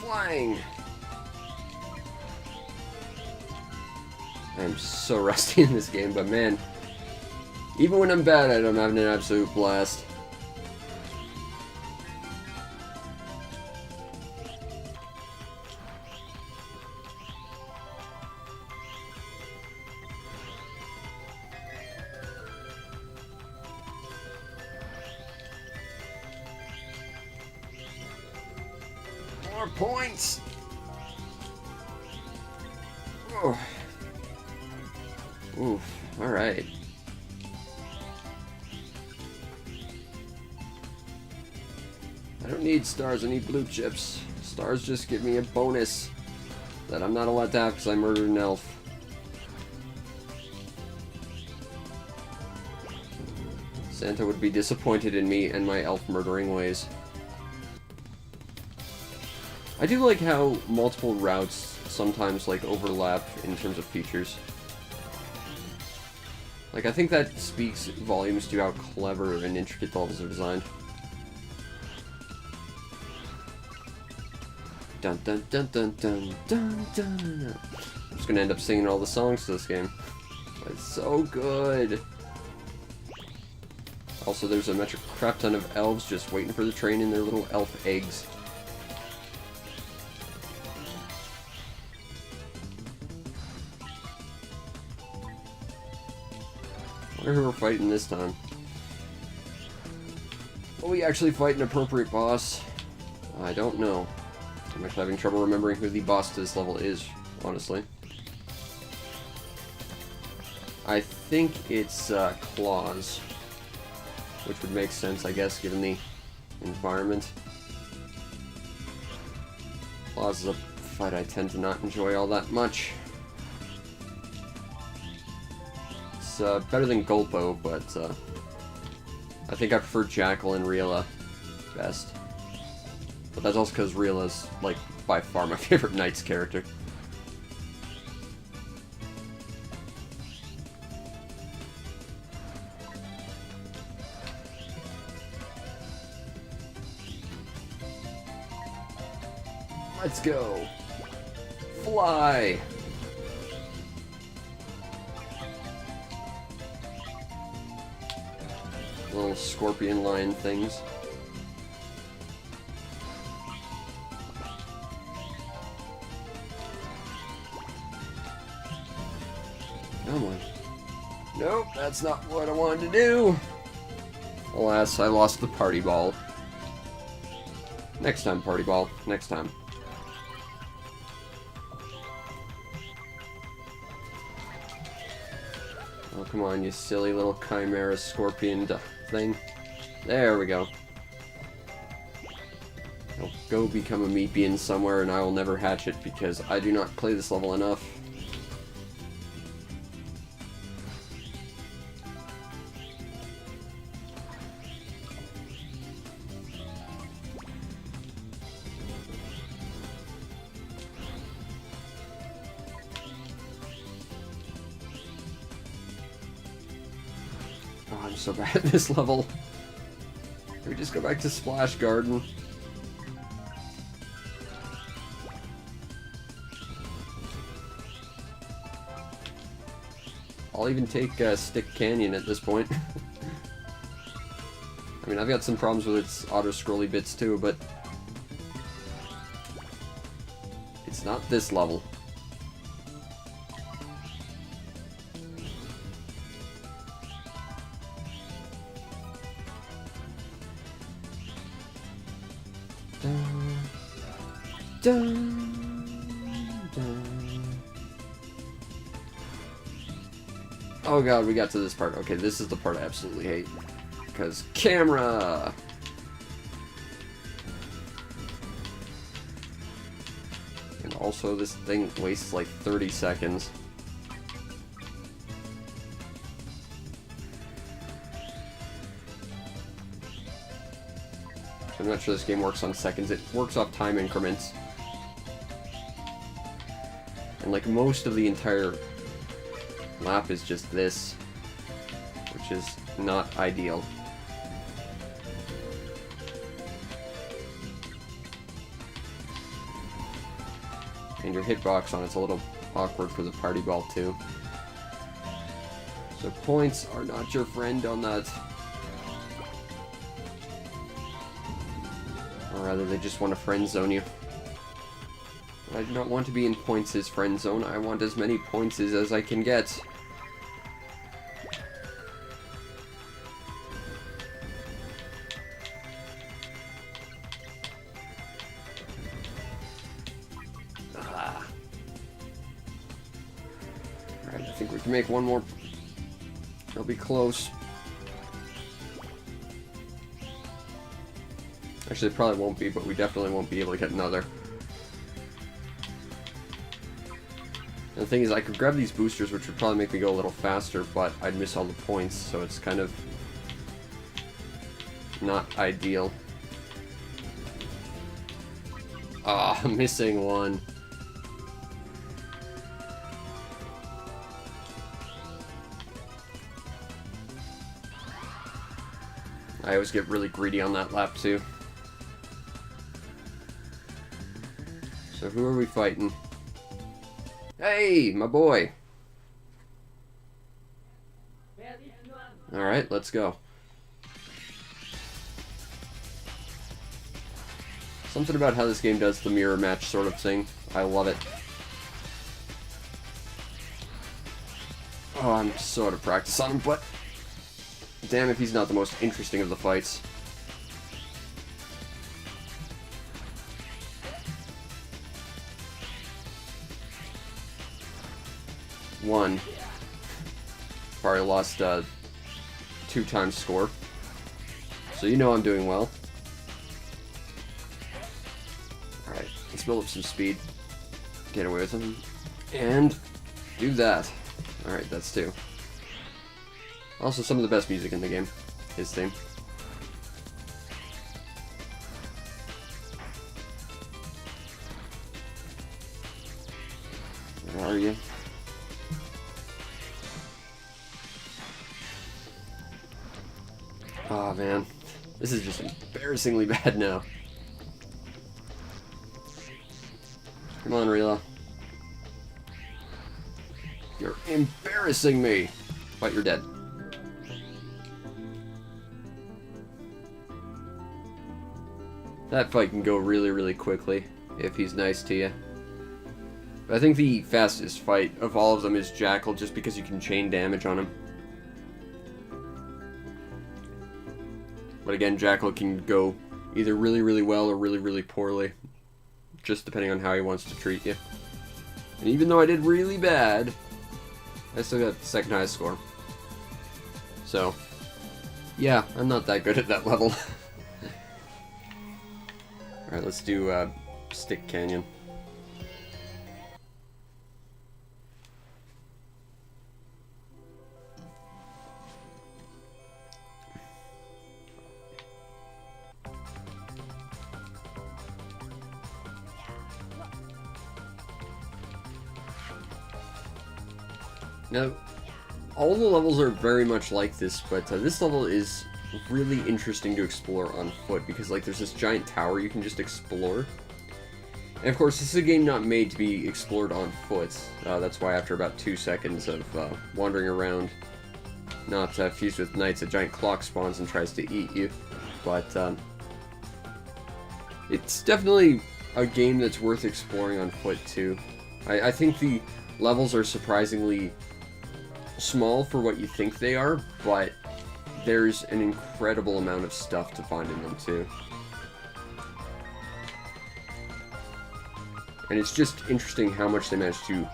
Flying! I'm so rusty in this game, but man, even when I'm bad at it, I'm having an absolute blast. More points! Oh. Oof, alright. I don't need stars, I need blue chips. Stars just give me a bonus that I'm not allowed to have because I murdered an elf. Santa would be disappointed in me and my elf murdering ways. I do like how multiple routes sometimes like overlap in terms of features. Like, I think that speaks volumes to how clever and intricate the levels are designed. Dun dun dun dun dun dun dun. I'm just gonna end up singing all the songs to this game. It's so good. Also, there's a crap ton of elves just waiting for the train in their little elf eggs. I wonder who we're fighting this time. Will we actually fight an appropriate boss? I don't know. I'm actually having trouble remembering who the boss to this level is, honestly. I think it's Claws, which would make sense, I guess, given the environment. Claws is a fight I tend to not enjoy all that much. It's better than Gulpo, but I think I prefer Jackal and Rila best. But that's also because Rila's, like, by far my favorite Knights character. Let's go! Fly! Little scorpion lion things. Come on. Nope, that's not what I wanted to do. Alas, I lost the party ball. Next time, party ball. Next time. Oh, come on, you silly little chimera scorpion thing. There we go. It'll go become a meat bean somewhere and I will never hatch it because I do not play this level enough. Oh, I'm so bad at this level. Can we just go back to Splash Garden? I'll even take Stick Canyon at this point. I mean, I've got some problems with its auto-scrolly bits too, but it's not this level. Dun, dun, dun. Oh god, we got to this part. Okay, this is the part I absolutely hate. Because camera! And also, this thing wastes like 30 seconds. I'm not sure this game works on seconds. It works off time increments. And like most of the entire lap is just this, which is not ideal. And your hitbox on it's a little awkward for the party ball too. So points are not your friend on that. Or rather, they just want to friend zone you. I do not want to be in points' friend zone. I want as many points as I can get. Alright, I think we can make one more. It'll be close. Actually, it probably won't be, but we definitely won't be able to get another. And the thing is, I could grab these boosters, which would probably make me go a little faster, but I'd miss all the points, so it's kind of not ideal. Ah, missing one. I always get really greedy on that lap, too. So who are we fighting? Hey, my boy! Alright, let's go. Something about how this game does the mirror match sort of thing. I love it. Oh, I'm so out of practice on him, but damn if he's not the most interesting of the fights. One. Probably lost 2 times score. So you know I'm doing well. Alright, let's build up some speed. Get away with him. And do that. Alright, that's 2. Also, some of the best music in the game. His theme. Where are you? Oh man, this is just embarrassingly bad now. Come on, Rila. You're embarrassing me! But you're dead. That fight can go really, really quickly if he's nice to you. But I think the fastest fight of all of them is Jackal, just because you can chain damage on him. But again, Jackal can go either really, really well or really, really poorly. Just depending on how he wants to treat you. And even though I did really bad, I still got the second highest score. So, yeah, I'm not that good at that level. Alright, let's do Stick Canyon. Now, all the levels are very much like this, but this level is really interesting to explore on foot because, like, there's this giant tower you can just explore. And of course, this is a game not made to be explored on foot. That's why after about 2 seconds of wandering around, not fused with knights, a giant clock spawns and tries to eat you. But it's definitely a game that's worth exploring on foot too. I think the levels are surprisingly small for what you think they are, but there's an incredible amount of stuff to find in them too. And it's just interesting how much they managed to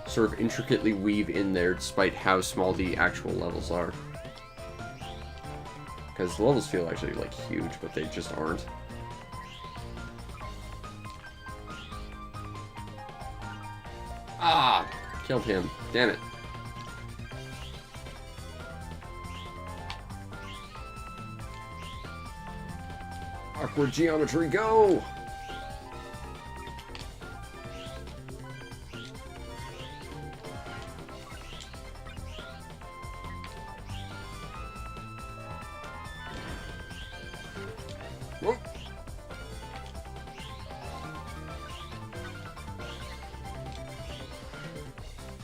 sort of intricately weave in there despite how small the actual levels are. Because the levels feel actually like huge, but they just aren't. Ah! Killed him. Damn it. Awkward geometry, go! Whoa.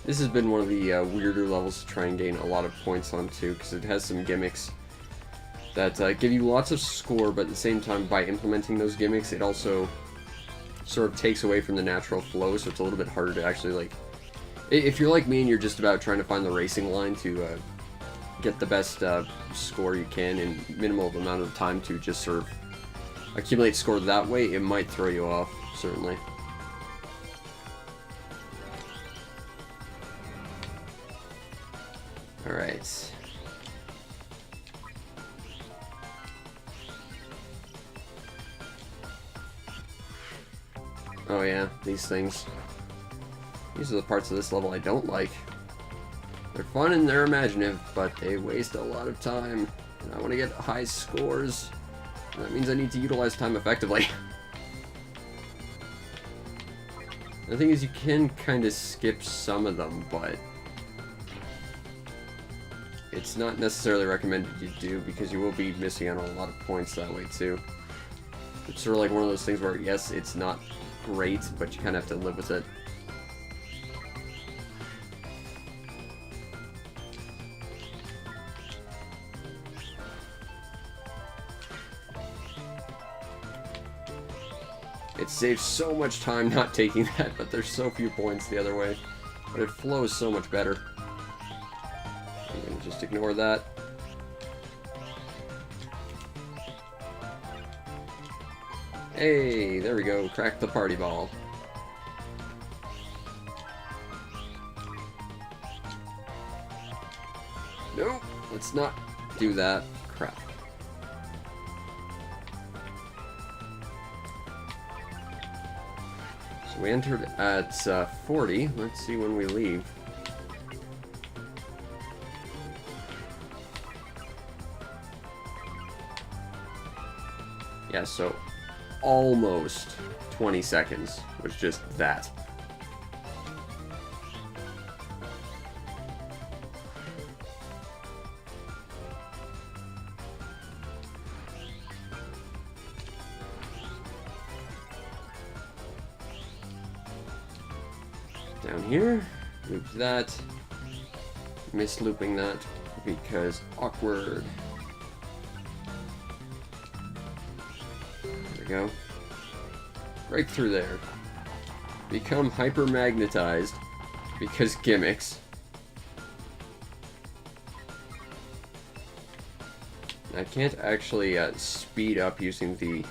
This has been one of the weirder levels to try and gain a lot of points on too, because it has some gimmicks that give you lots of score, but at the same time, by implementing those gimmicks, it also sort of takes away from the natural flow, so it's a little bit harder to actually, like... If you're like me and you're just about trying to find the racing line to get the best score you can in minimal amount of time to just sort of accumulate score that way, it might throw you off, certainly. Alright. Oh yeah, these things. These are the parts of this level I don't like. They're fun and they're imaginative, but they waste a lot of time. And I want to get high scores. And that means I need to utilize time effectively. The thing is, you can kind of skip some of them, but it's not necessarily recommended you do, because you will be missing out on a lot of points that way too. It's sort of like one of those things where, yes, it's not great, but you kind of have to live with it. It saves so much time not taking that, but there's so few points the other way. But it flows so much better. I'm gonna just ignore that. Hey, there we go. Crack the party ball. Nope, let's not do that. Crap. So we entered at 40. Let's see when we leave. Yeah, so almost 20 seconds was just that. Down here, loop that. Missed looping that because awkward. Go. Break through there. Become hyper-magnetized because gimmicks. I can't actually speed up using the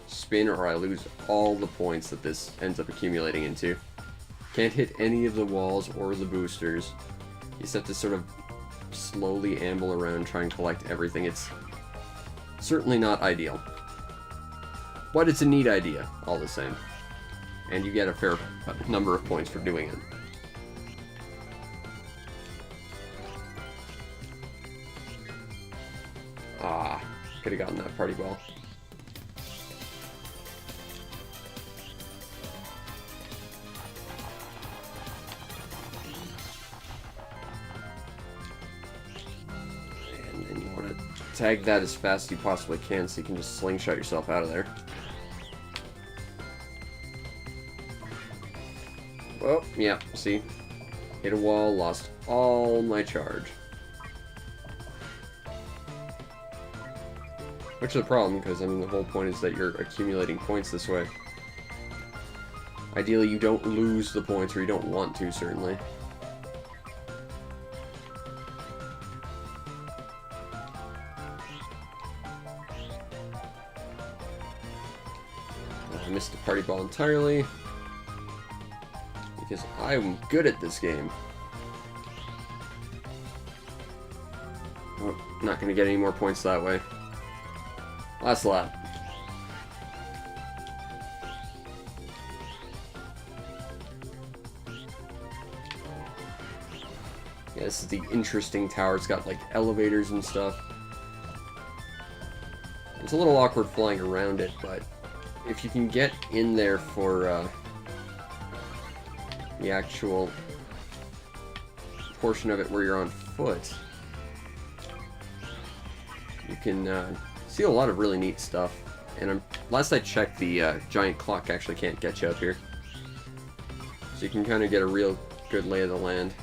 spin, or I lose all the points that this ends up accumulating into. Can't hit any of the walls or the boosters. You just have to sort of slowly amble around, try and collect everything. It's certainly not ideal. But it's a neat idea, all the same. And you get a fair number of points for doing it. Ah, could have gotten that party ball. And then you want to tag that as fast as you possibly can so you can just slingshot yourself out of there. Oh, yeah, see? Hit a wall, lost all my charge. Which is a problem, because, I mean, the whole point is that you're accumulating points this way. Ideally, you don't lose the points, or you don't want to, certainly. I missed the party ball entirely. Because I'm good at this game. Oh, not going to get any more points that way. Last lap. Yeah, this is the interesting tower. It's got like elevators and stuff. It's a little awkward flying around it, but if you can get in there for the actual portion of it where you're on foot, you can see a lot of really neat stuff. And last I checked, the giant clock actually can't get you up here. So you can kind of get a real good lay of the land.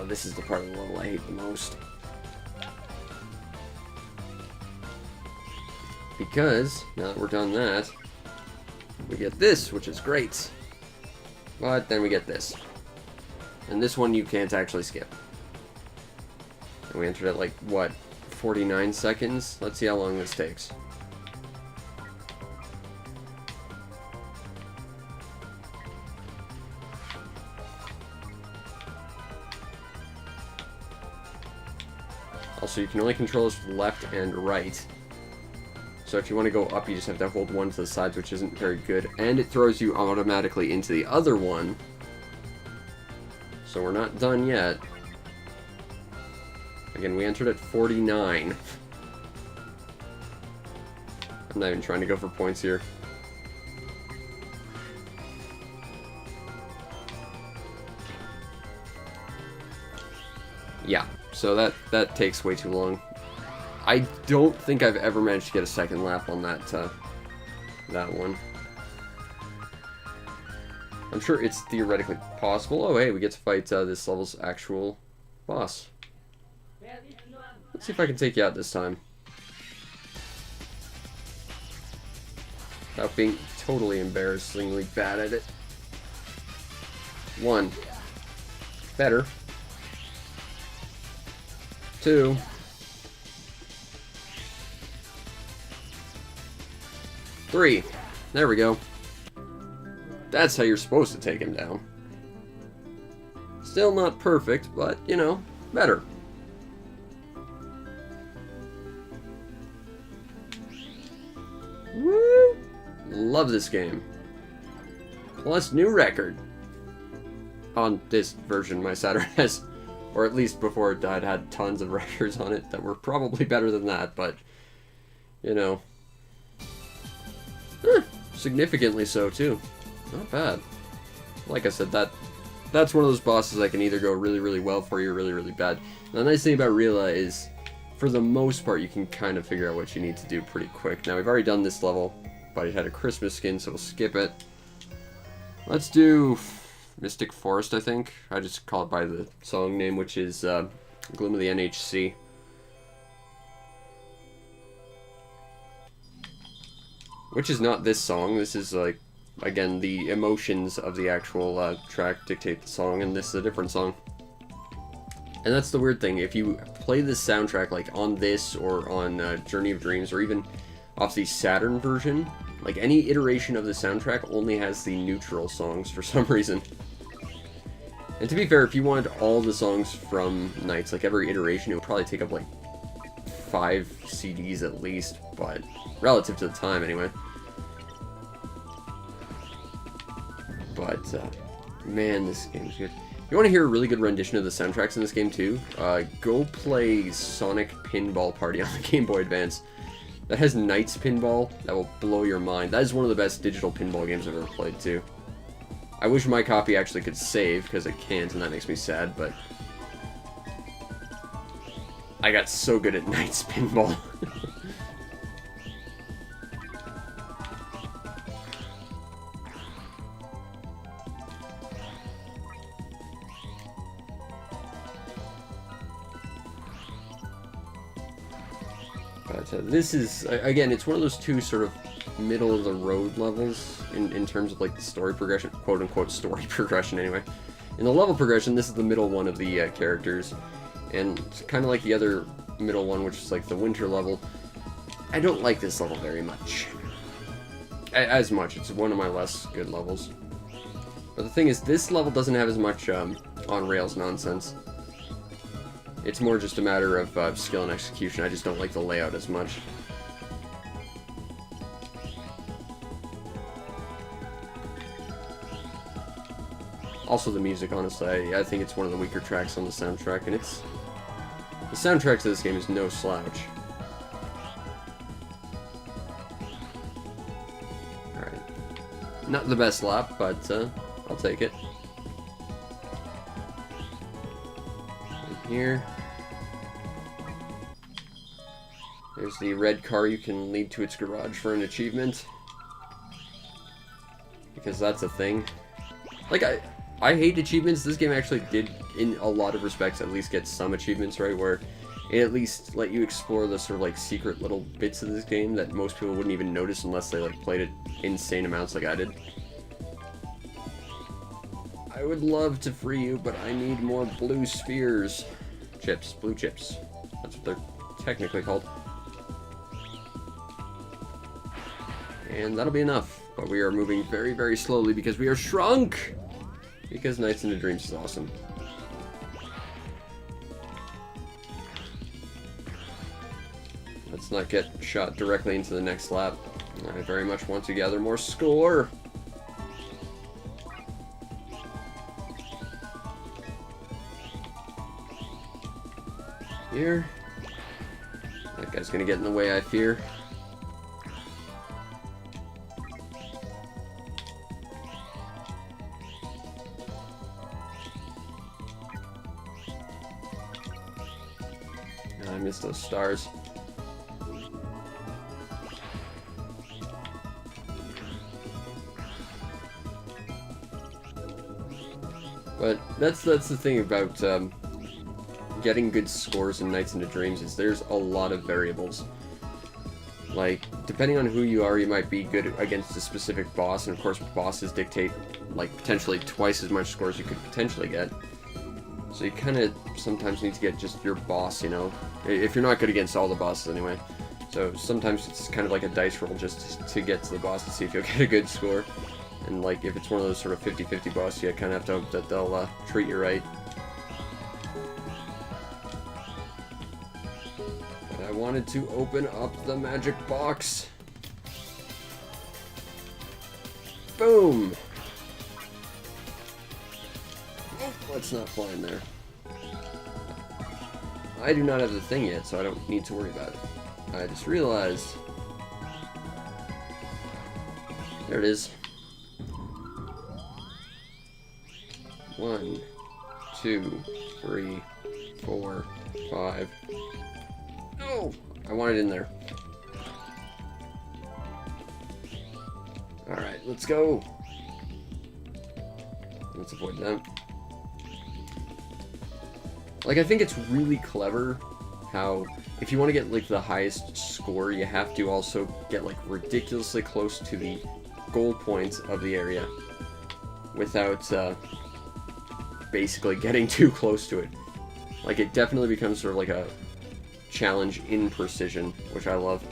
This is the part of the level I hate the most. Because, now that we're done that, we get this, which is great. But then we get this. And this one you can't actually skip. And we entered at like, what, 49 seconds? Let's see how long this takes. Also, you can only control this with left and right. So if you want to go up, you just have to hold one to the sides, which isn't very good. And it throws you automatically into the other one. So we're not done yet. Again, we entered at 49. I'm not even trying to go for points here. Yeah, so that takes way too long. I don't think I've ever managed to get a second lap on that that one. I'm sure it's theoretically possible. Oh, hey, we get to fight this level's actual boss. Let's see if I can take you out this time. Without being totally embarrassingly bad at it. 1. Better. 2. 3. There we go. That's how you're supposed to take him down. Still not perfect, but, you know, better. Woo! Love this game. Plus new record. On this version my Saturn has. Or at least before it died, had tons of records on it that were probably better than that, but, you know. Significantly so, too. Not bad. Like I said, that's one of those bosses that can either go really, really well for you or really, really bad. And the nice thing about Rila is, for the most part, you can kind of figure out what you need to do pretty quick. Now, we've already done this level, but it had a Christmas skin, so we'll skip it. Let's do Mystic Forest, I think. I just call it by the song name, which is Gloom of the NHC. Which is not this song. This is, like, again, the emotions of the actual track dictate the song, and this is a different song. And that's the weird thing. If you play this soundtrack, like, on this or on Journey of Dreams, or even off the Saturn version, like, any iteration of the soundtrack only has the neutral songs for some reason. And to be fair, if you wanted all the songs from NiGHTS, like, every iteration, it would probably take up, like, 5 CDs at least, but relative to the time anyway. But, man, this game's good. You want to hear a really good rendition of the soundtracks in this game too? Go play Sonic Pinball Party on the Game Boy Advance. That has NiGHTS Pinball. That will blow your mind. That is one of the best digital pinball games I've ever played too. I wish my copy actually could save, because it can't, and that makes me sad, but I got so good at NiGHTS Pinball. But this is, again, it's one of those two sort of middle-of-the-road levels in terms of, like, the story progression, quote-unquote story progression, anyway. In the level progression, this is the middle one of the characters, and it's kind of like the other middle one, which is, like, the winter level. I don't like this level very much. As much. It's one of my less good levels. But the thing is, this level doesn't have as much on-rails nonsense. It's more just a matter of skill and execution. I just don't like the layout as much. Also the music, honestly, I think it's one of the weaker tracks on the soundtrack, and it's... The soundtrack to this game is no slouch. Alright. Not the best lap, but I'll take it. Here. There's the red car you can lead to its garage for an achievement. Because that's a thing. Like, I hate achievements. This game actually did, in a lot of respects, at least get some achievements, right? Where it at least let you explore the sort of, like, secret little bits of this game that most people wouldn't even notice unless they, like, played it insane amounts like I did. I would love to free you, but I need more blue spheres. Chips. Blue chips. That's what they're technically called. And that'll be enough. But we are moving very, very slowly because we are shrunk! Because Nights into Dreams is awesome. Let's not get shot directly into the next lap. I very much want to gather more score! Here. That guy's gonna get in the way, I fear. I missed those stars. But that's the thing about getting good scores in Nights into Dreams is there's a lot of variables. Like, depending on who you are, you might be good against a specific boss, and of course bosses dictate, like, potentially twice as much score as you could potentially get. So you kind of sometimes need to get just your boss, you know? If you're not good against all the bosses anyway. So sometimes it's kind of like a dice roll just to get to the boss to see if you'll get a good score. And like, if it's one of those sort of 50-50 bosses, you kind of have to hope that they'll treat you right. But I wanted to open up the magic box. Boom! Let's not fly in there. I do not have the thing yet, so I don't need to worry about it. I just realized... There it is. 1, 2, 3, 4, 5. No! I want it in there. Alright, let's go! Let's avoid that. Like, I think it's really clever how, if you want to get, like, the highest score, you have to also get, like, ridiculously close to the goal points of the area without, basically getting too close to it. Like, it definitely becomes sort of like a challenge in precision, which I love.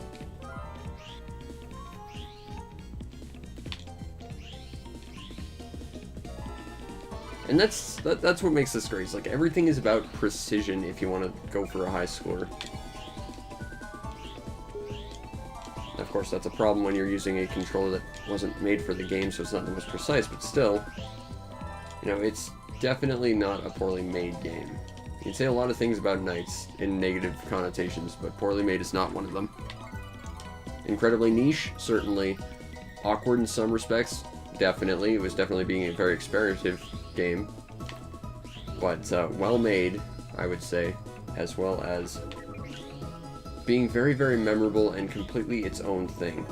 And that's what makes this great. It's like everything is about precision if you want to go for a high score. Of course, that's a problem when you're using a controller that wasn't made for the game, so it's not the most precise, but still, you know, it's definitely not a poorly made game. You can say a lot of things about Knights in negative connotations, but poorly made is not one of them. Incredibly niche, certainly. Awkward in some respects, definitely. It was definitely being a very experimentative game. But well made, I would say, as well as being very, very memorable and completely its own thing.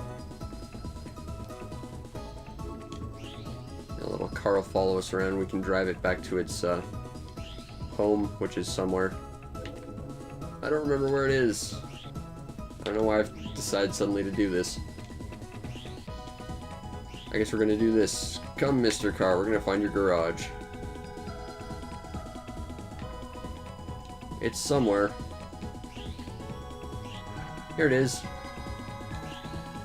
A little car will follow us around. We can drive it back to its home, which is somewhere. I don't remember where it is. I don't know why I've decided suddenly to do this. I guess we're gonna do this. Come, Mr. Car, we're gonna find your garage. It's somewhere. Here it is.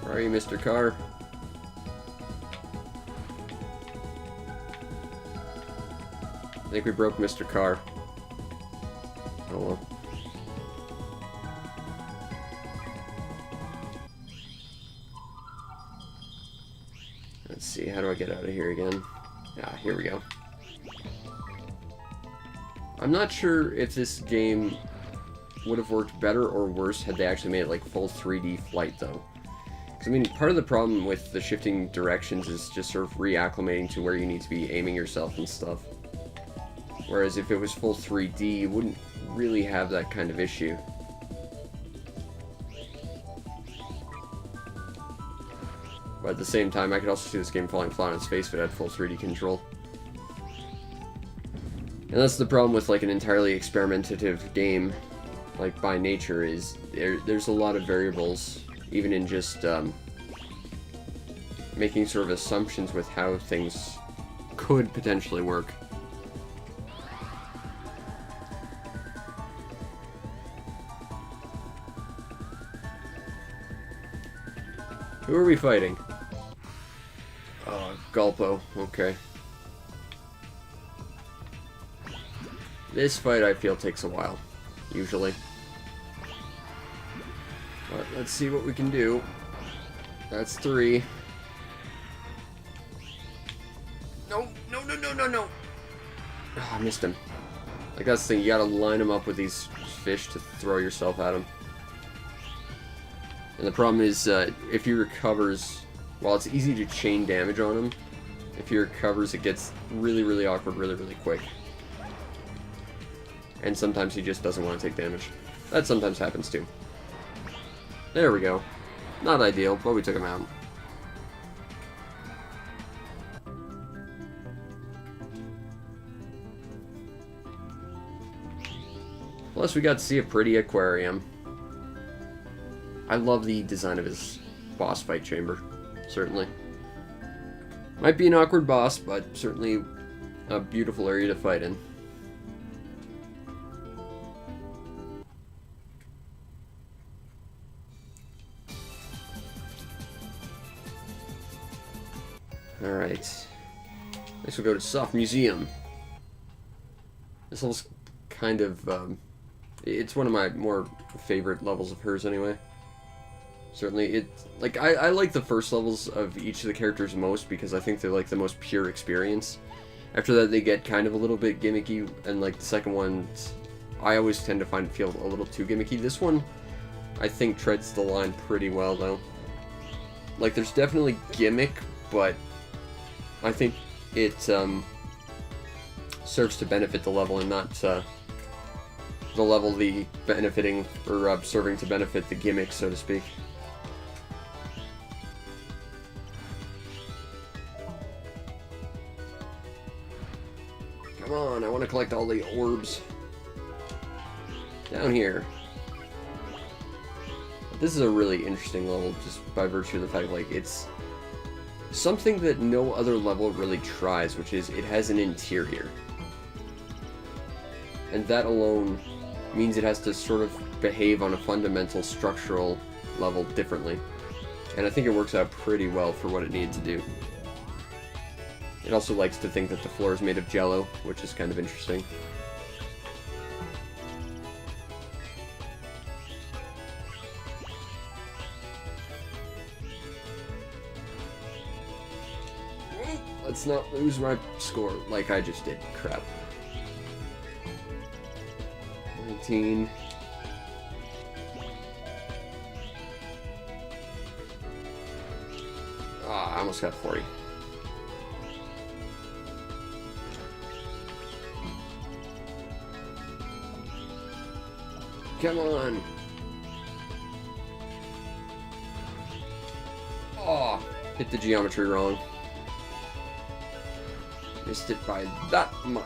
Where are you, Mr. Car? I think we broke Mr. Car. Oh well. Let's see, how do I get out of here again? Ah, here we go. I'm not sure if this game would have worked better or worse had they actually made it like full 3D flight, though. Because, I mean, part of the problem with the shifting directions is just sort of reacclimating to where you need to be aiming yourself and stuff. Whereas if it was full 3D, you wouldn't really have that kind of issue. But at the same time, I could also see this game falling flat on its face if it had full 3D control. And that's the problem with like an entirely experimentative game, like by nature, is there's a lot of variables, even in just making sort of assumptions with how things could potentially work. Who are we fighting? Gulpo, okay. This fight, I feel, takes a while, usually. But let's see what we can do. That's 3. No, no, no, no, no, no! Oh, I missed him. Like, that's the thing, you gotta line them up with these fish to throw yourself at them. And the problem is, if he recovers, while it's easy to chain damage on him, if he recovers, it gets really, really awkward really, really quick. And sometimes he just doesn't want to take damage. That sometimes happens too. There we go. Not ideal, but we took him out. Plus we got to see a pretty aquarium. I love the design of his boss fight chamber, certainly. Might be an awkward boss, but certainly a beautiful area to fight in. Alright. Next we'll go to Soft Museum. This level's kind of, it's one of my more favorite levels of hers anyway. Certainly, I like the first levels of each of the characters most because I think they're like the most pure experience. After that, they get kind of a little bit gimmicky, and like the second one, I always tend to feel a little too gimmicky. This one, I think, treads the line pretty well, though. Like, there's definitely gimmick, but I think it serves to benefit the level and not the level benefiting or serving to benefit the gimmick, so to speak. Come on, I want to collect all the orbs. Down here. This is a really interesting level just by virtue of the fact, like, it's something that no other level really tries, which is it has an interior. And that alone means it has to sort of behave on a fundamental structural level differently. And I think it works out pretty well for what it needed to do. It also likes to think that the floor is made of jello, which is kind of interesting. Let's not lose my score like I just did. Crap. 19. Ah, I almost got 40. Come on. Oh, hit the geometry wrong. Missed it by that much.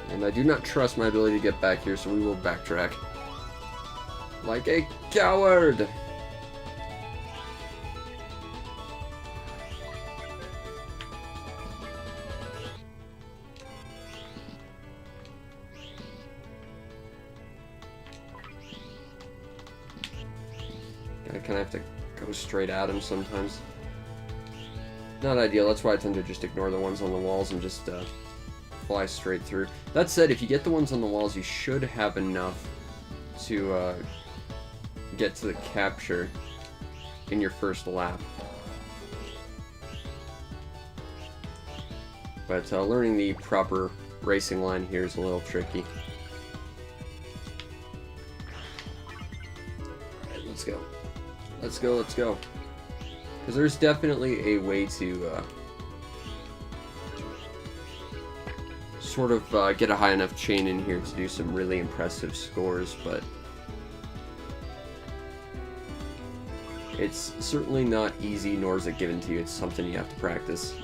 And I do not trust my ability to get back here, so we will backtrack. Like a coward! I kind of have to go straight at him sometimes. Not ideal, that's why I tend to just ignore the ones on the walls and just fly straight through. That said, if you get the ones on the walls, you should have enough to get to the capture in your first lap. But learning the proper racing line here is a little tricky. Alright, let's go. Let's go, let's go. Because there's definitely a way to sort of get a high enough chain in here to do some really impressive scores, but it's certainly not easy, nor is it given to you. It's something you have to practice.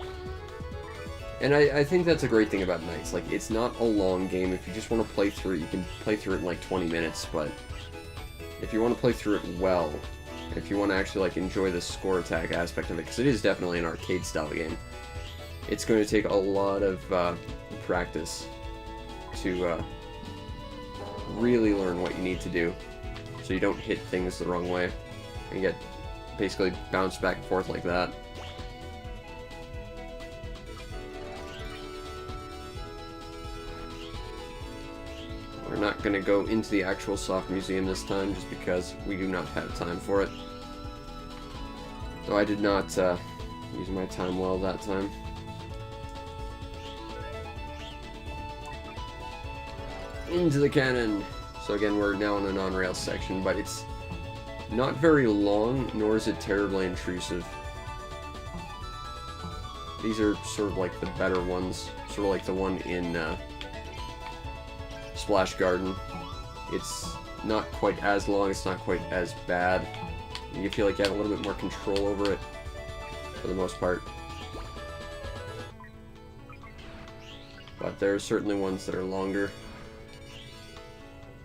And I think that's a great thing about NiGHTS. Like, it's not a long game. If you just want to play through it, you can play through it in like 20 minutes, but if you want to play through it well, if you want to actually like enjoy the score attack aspect of it, because it is definitely an arcade style game, it's going to take a lot of practice to really learn what you need to do so you don't hit things the wrong way and get basically bounced back and forth like that. We're not going to go into the actual soft museum this time just because we do not have time for it. Though I did not use my time well that time. Into the cannon! So again, we're now in a non-rail section, but it's not very long, nor is it terribly intrusive. These are sort of like the better ones, sort of like the one in Splash Garden. It's not quite as long, it's not quite as bad. You feel like you have a little bit more control over it, for the most part. But there are certainly ones that are longer.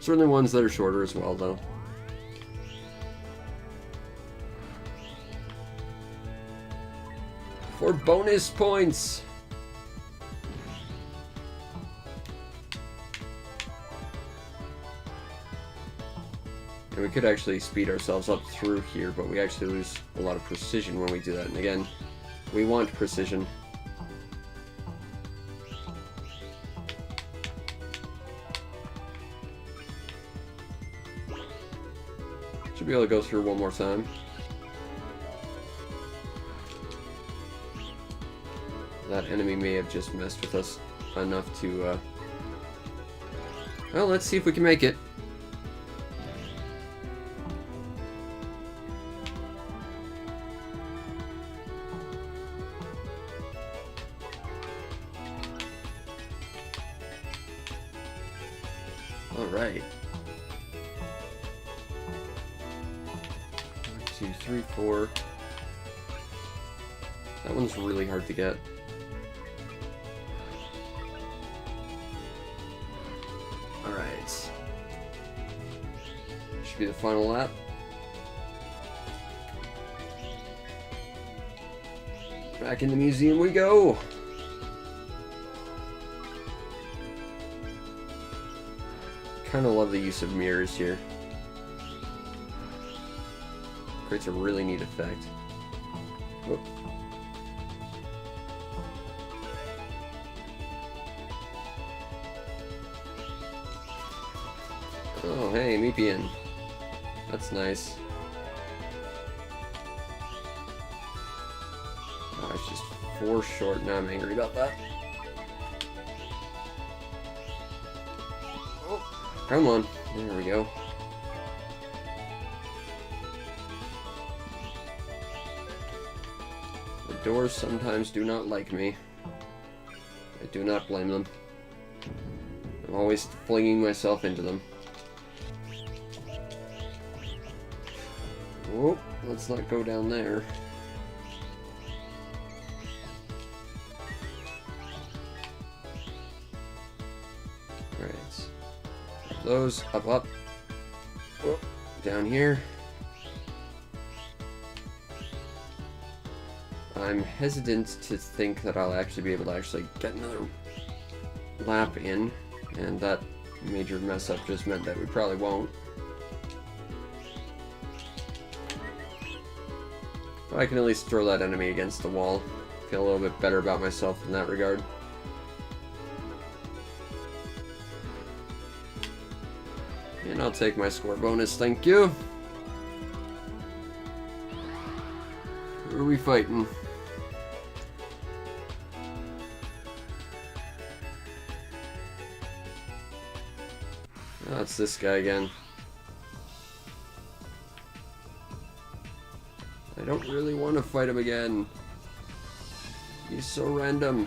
Certainly ones that are shorter as well, though. For bonus points! And we could actually speed ourselves up through here, but we actually lose a lot of precision when we do that. And again, we want precision. Should be able to go through one more time. That enemy may have just messed with us enough to, well, let's see if we can make it. Alright. 1, 2, 3, 4. That one's really hard to get. Alright. Should be the final lap. Back in the museum we go! Kind of love the use of mirrors here. Creates a really neat effect. Whoop. Oh, hey, Meepian. That's nice. Oh, it's just 4 short. Now I'm angry about that. Oh, come on. There we go. The doors sometimes do not like me. I do not blame them. I'm always flinging myself into them. Oh, let's not go down there. Alright. Those, up. Oh, down here. I'm hesitant to think that I'll actually be able to actually get another lap in, and that major mess up just meant that we probably won't. But I can at least throw that enemy against the wall. Feel a little bit better about myself in that regard. And I'll take my score bonus, thank you. Who are we fighting? Oh, it's this guy again. I don't really want to fight him again. He's so random.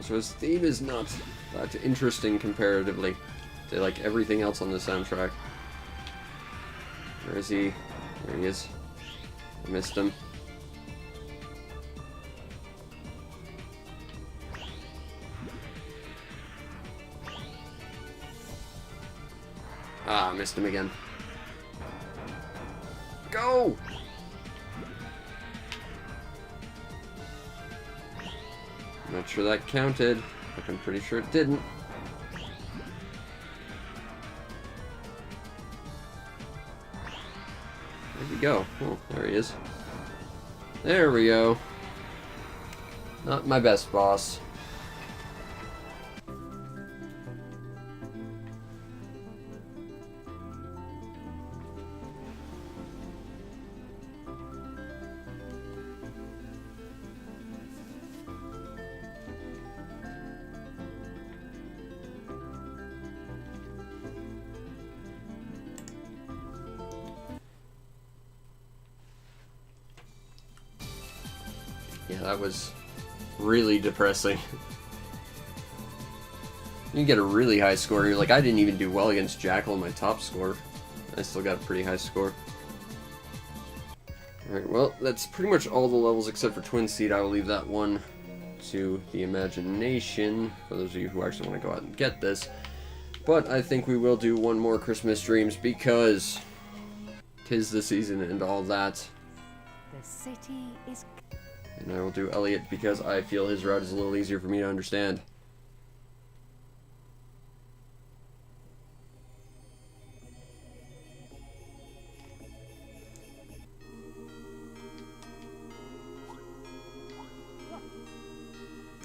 So his theme is not that interesting comparatively to like everything else on the soundtrack. Where is he? There he is. I missed him. Ah, missed him again. Go! I'm not sure that counted, but I'm pretty sure it didn't. Where'd he go? Oh, there he is. There we go. Not my best boss. Yeah, that was really depressing. You get a really high score. You're like, I didn't even do well against Jackal in my top score. I still got a pretty high score. Alright, well, that's pretty much all the levels except for Twin Seed. I will leave that one to the imagination, for those of you who actually want to go out and get this. But I think we will do one more Christmas Dreams because 'tis the season and all that. The city is... And I will do Elliot because I feel his route is a little easier for me to understand.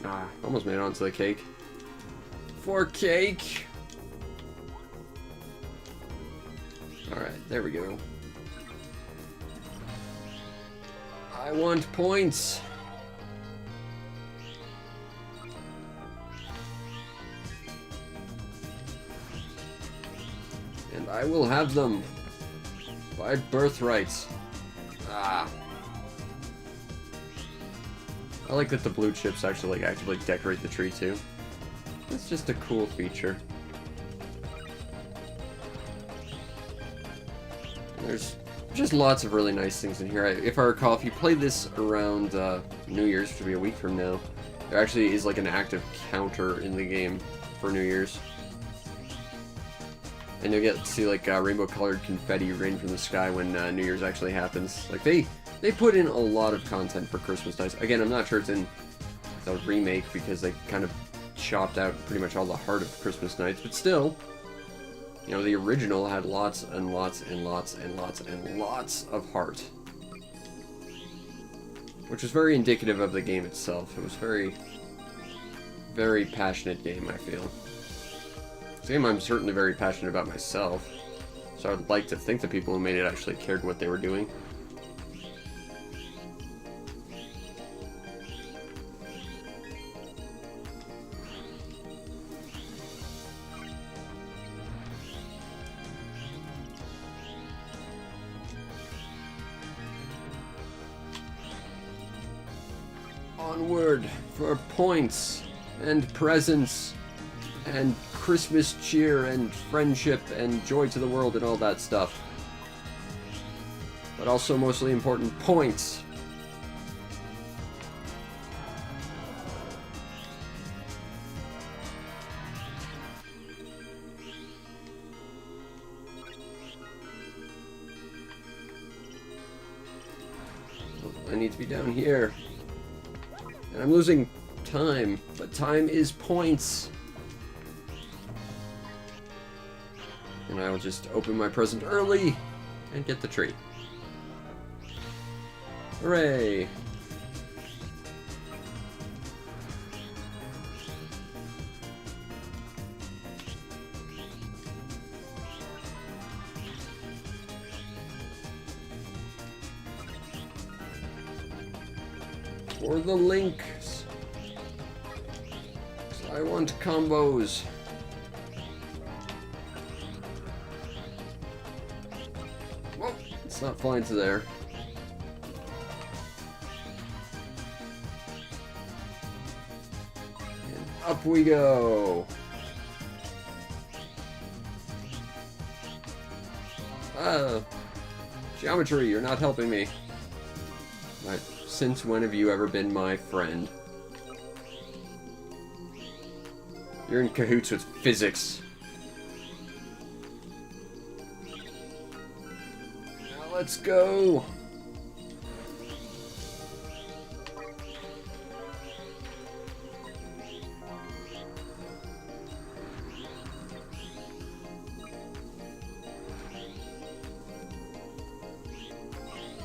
Ah, almost made it onto the cake. For cake! Alright, there we go. I want points! And I will have them by birthright. Ah. I like that the blue chips actually actively decorate the tree too. It's just a cool feature. And there's just lots of really nice things in here. If I recall, if you play this around New Year's, which will be a week from now, there actually is like an active counter in the game for New Year's. And you'll get to see like rainbow-colored confetti rain from the sky when New Year's actually happens. Like they put in a lot of content for Christmas nights. Again, I'm not sure it's in the remake because they kind of chopped out pretty much all the heart of Christmas nights, but still, you know, the original had lots and lots and lots and lots and lots of heart. which was very indicative of the game itself. It was very passionate game, I feel. It's a game I'm certainly very passionate about myself, so I'd like to think the people who made it actually cared what they were doing. Onward for points and presents and Christmas cheer and friendship and joy to the world and all that stuff. But also, mostly important, points. I need to be down here. And I'm losing time, but time is points. And I will just open my present early and get the tree. Hooray! For the links. I want combos. Whoa, it's not flying to there. And up we go. Geometry, you're not helping me. Right. Since when have you ever been my friend? You're in cahoots with physics. Now let's go!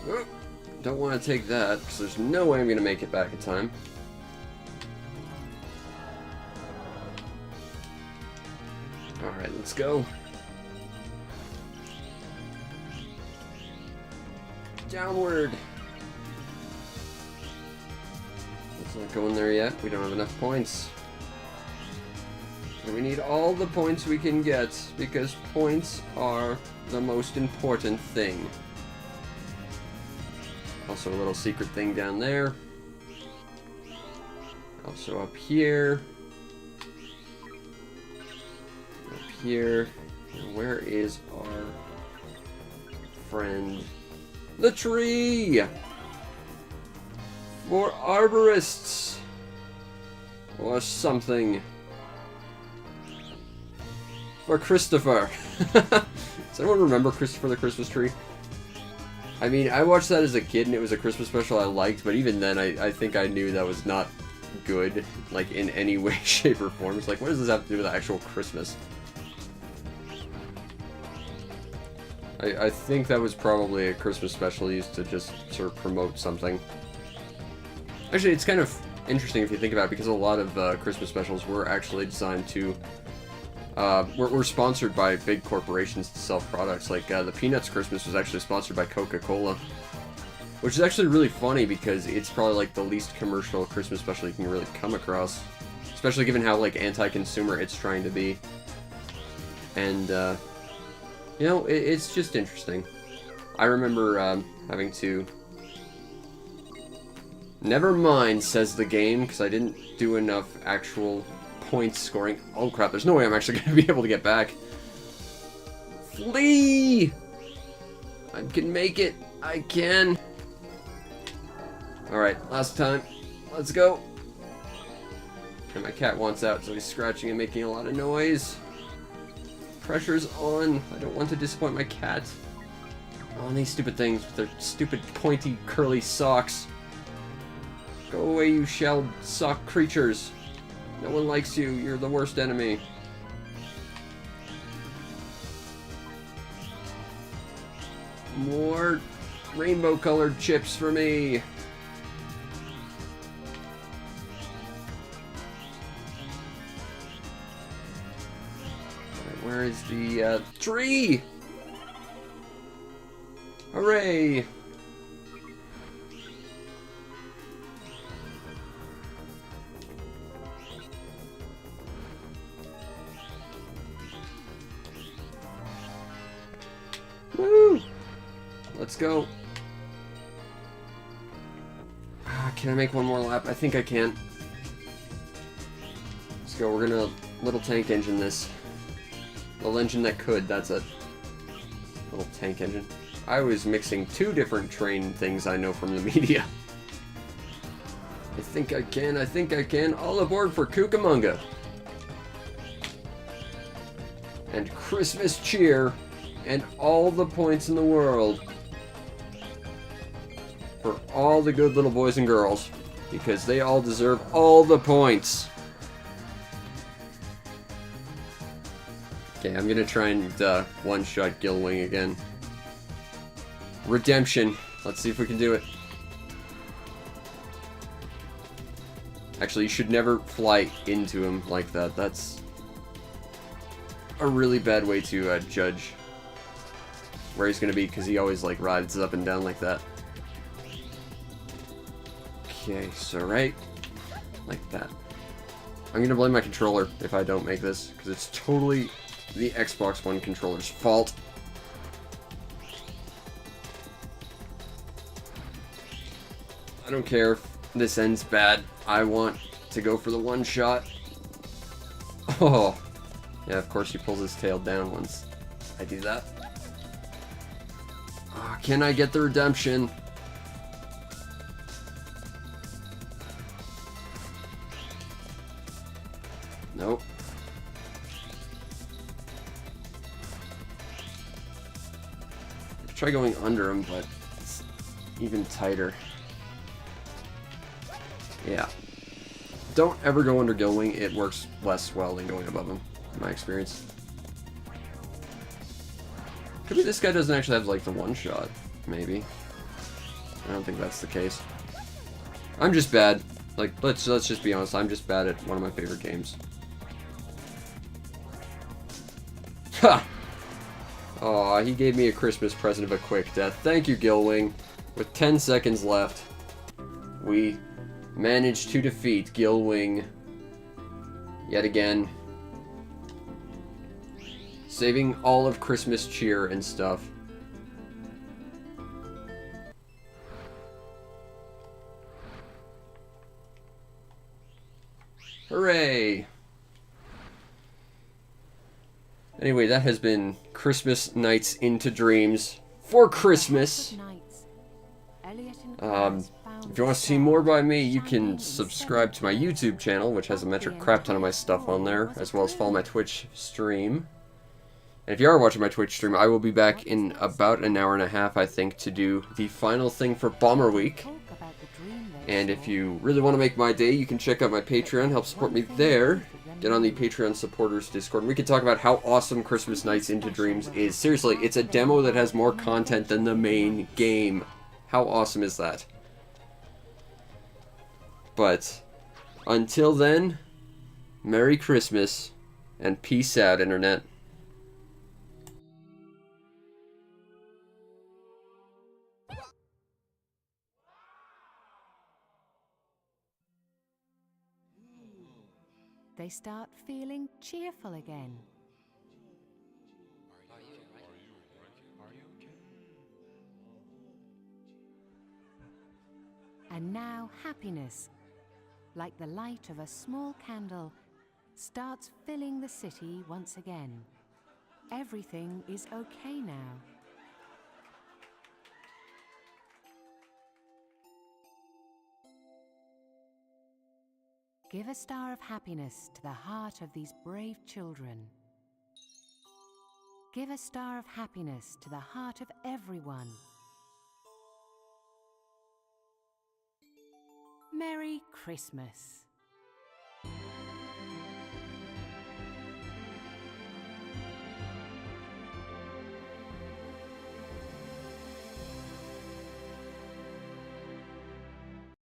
Oh, don't want to take that, because there's no way I'm going to make it back in time. Alright, let's go. Downward! Let's not go in there yet. We don't have enough points. And we need all the points we can get, because points are the most important thing. Also a little secret thing down there. Also up here. Up here. Where is our friend? The tree! For arborists! Or something. For Christopher. Does anyone remember Christopher the Christmas Tree? I mean, I watched that as a kid and it was a Christmas special I liked, but even then I think I knew that was not good, like, in any way, shape, or form. It's like, what does this have to do with actual Christmas? I think that was probably a Christmas special used to just sort of promote something. Actually, it's kind of interesting if you think about it, because a lot of Christmas specials were actually designed to were sponsored by big corporations to sell products. Like the Peanuts Christmas was actually sponsored by Coca-Cola, which is actually really funny because it's probably like the least commercial Christmas special you can really come across, especially given how like anti-consumer it's trying to be. And you know, it's just interesting. I remember having to... Never mind, says the game, because I didn't do enough actual points scoring. Oh crap, there's no way I'm actually going to be able to get back. Flee! I can make it. I can. Alright, last time. Let's go. And my cat wants out, so he's scratching and making a lot of noise. Pressure's on. I don't want to disappoint my cat. Oh, these stupid things with their stupid pointy curly socks. Go away, you shelled sock creatures. No one likes you. You're the worst enemy. More rainbow-colored chips for me. Where is the tree? Hooray! Woo! Let's go. Can I make one more lap? I think I can. Let's go. We're gonna little tank engine this. Little engine that could. That's a little tank engine. I was mixing two different train things I know from the media. I think I can. I think I can. All aboard for Cucamonga. And Christmas cheer. And all the points in the world for all the good little boys and girls, because they all deserve all the points. Okay, I'm gonna try and one-shot Gilwing again. Redemption. Let's see if we can do it. Actually, you should never fly into him like that. That's a really bad way to judge where he's gonna be, because he always like rides up and down like that. Okay, so right like that. I'm gonna blame my controller if I don't make this, because it's totally the Xbox One controller's fault. I don't care if this ends bad. I want to go for the one shot. Oh, yeah, of course he pulls his tail down once I do that. Oh, can I get the redemption? Nope. Try going under him, but it's even tighter. Yeah. Don't ever go under Gilwing. It works less well than going above him, in my experience. Could be this guy doesn't actually have, like, the one shot. Maybe. I don't think that's the case. I'm just bad. Like, let's just be honest. I'm just bad at one of my favorite games. Ha! Aw, he gave me a Christmas present of a quick death. Thank you, Gilwing. With 10 seconds left, we managed to defeat Gilwing yet again. Saving all of Christmas cheer and stuff. Hooray! Anyway, that has been Christmas Nights into Dreams for Christmas. If you want to see more by me, you can subscribe to my YouTube channel, which has a metric crap ton of my stuff on there, as well as follow my Twitch stream. And if you are watching my Twitch stream, I will be back in about an hour and a half, I think, to do the final thing for Bomber Week. And if you really want to make my day, you can check out my Patreon, help support me there. Get on the Patreon supporters Discord, and we can talk about how awesome Christmas Nights into Dreams is. Seriously, it's a demo that has more content than the main game. How awesome is that? But until then, Merry Christmas and peace out, Internet. They start feeling cheerful again. And now happiness, like the light of a small candle, starts filling the city once again. Everything is okay now. Give a star of happiness to the heart of these brave children. Give a star of happiness to the heart of everyone. Merry Christmas.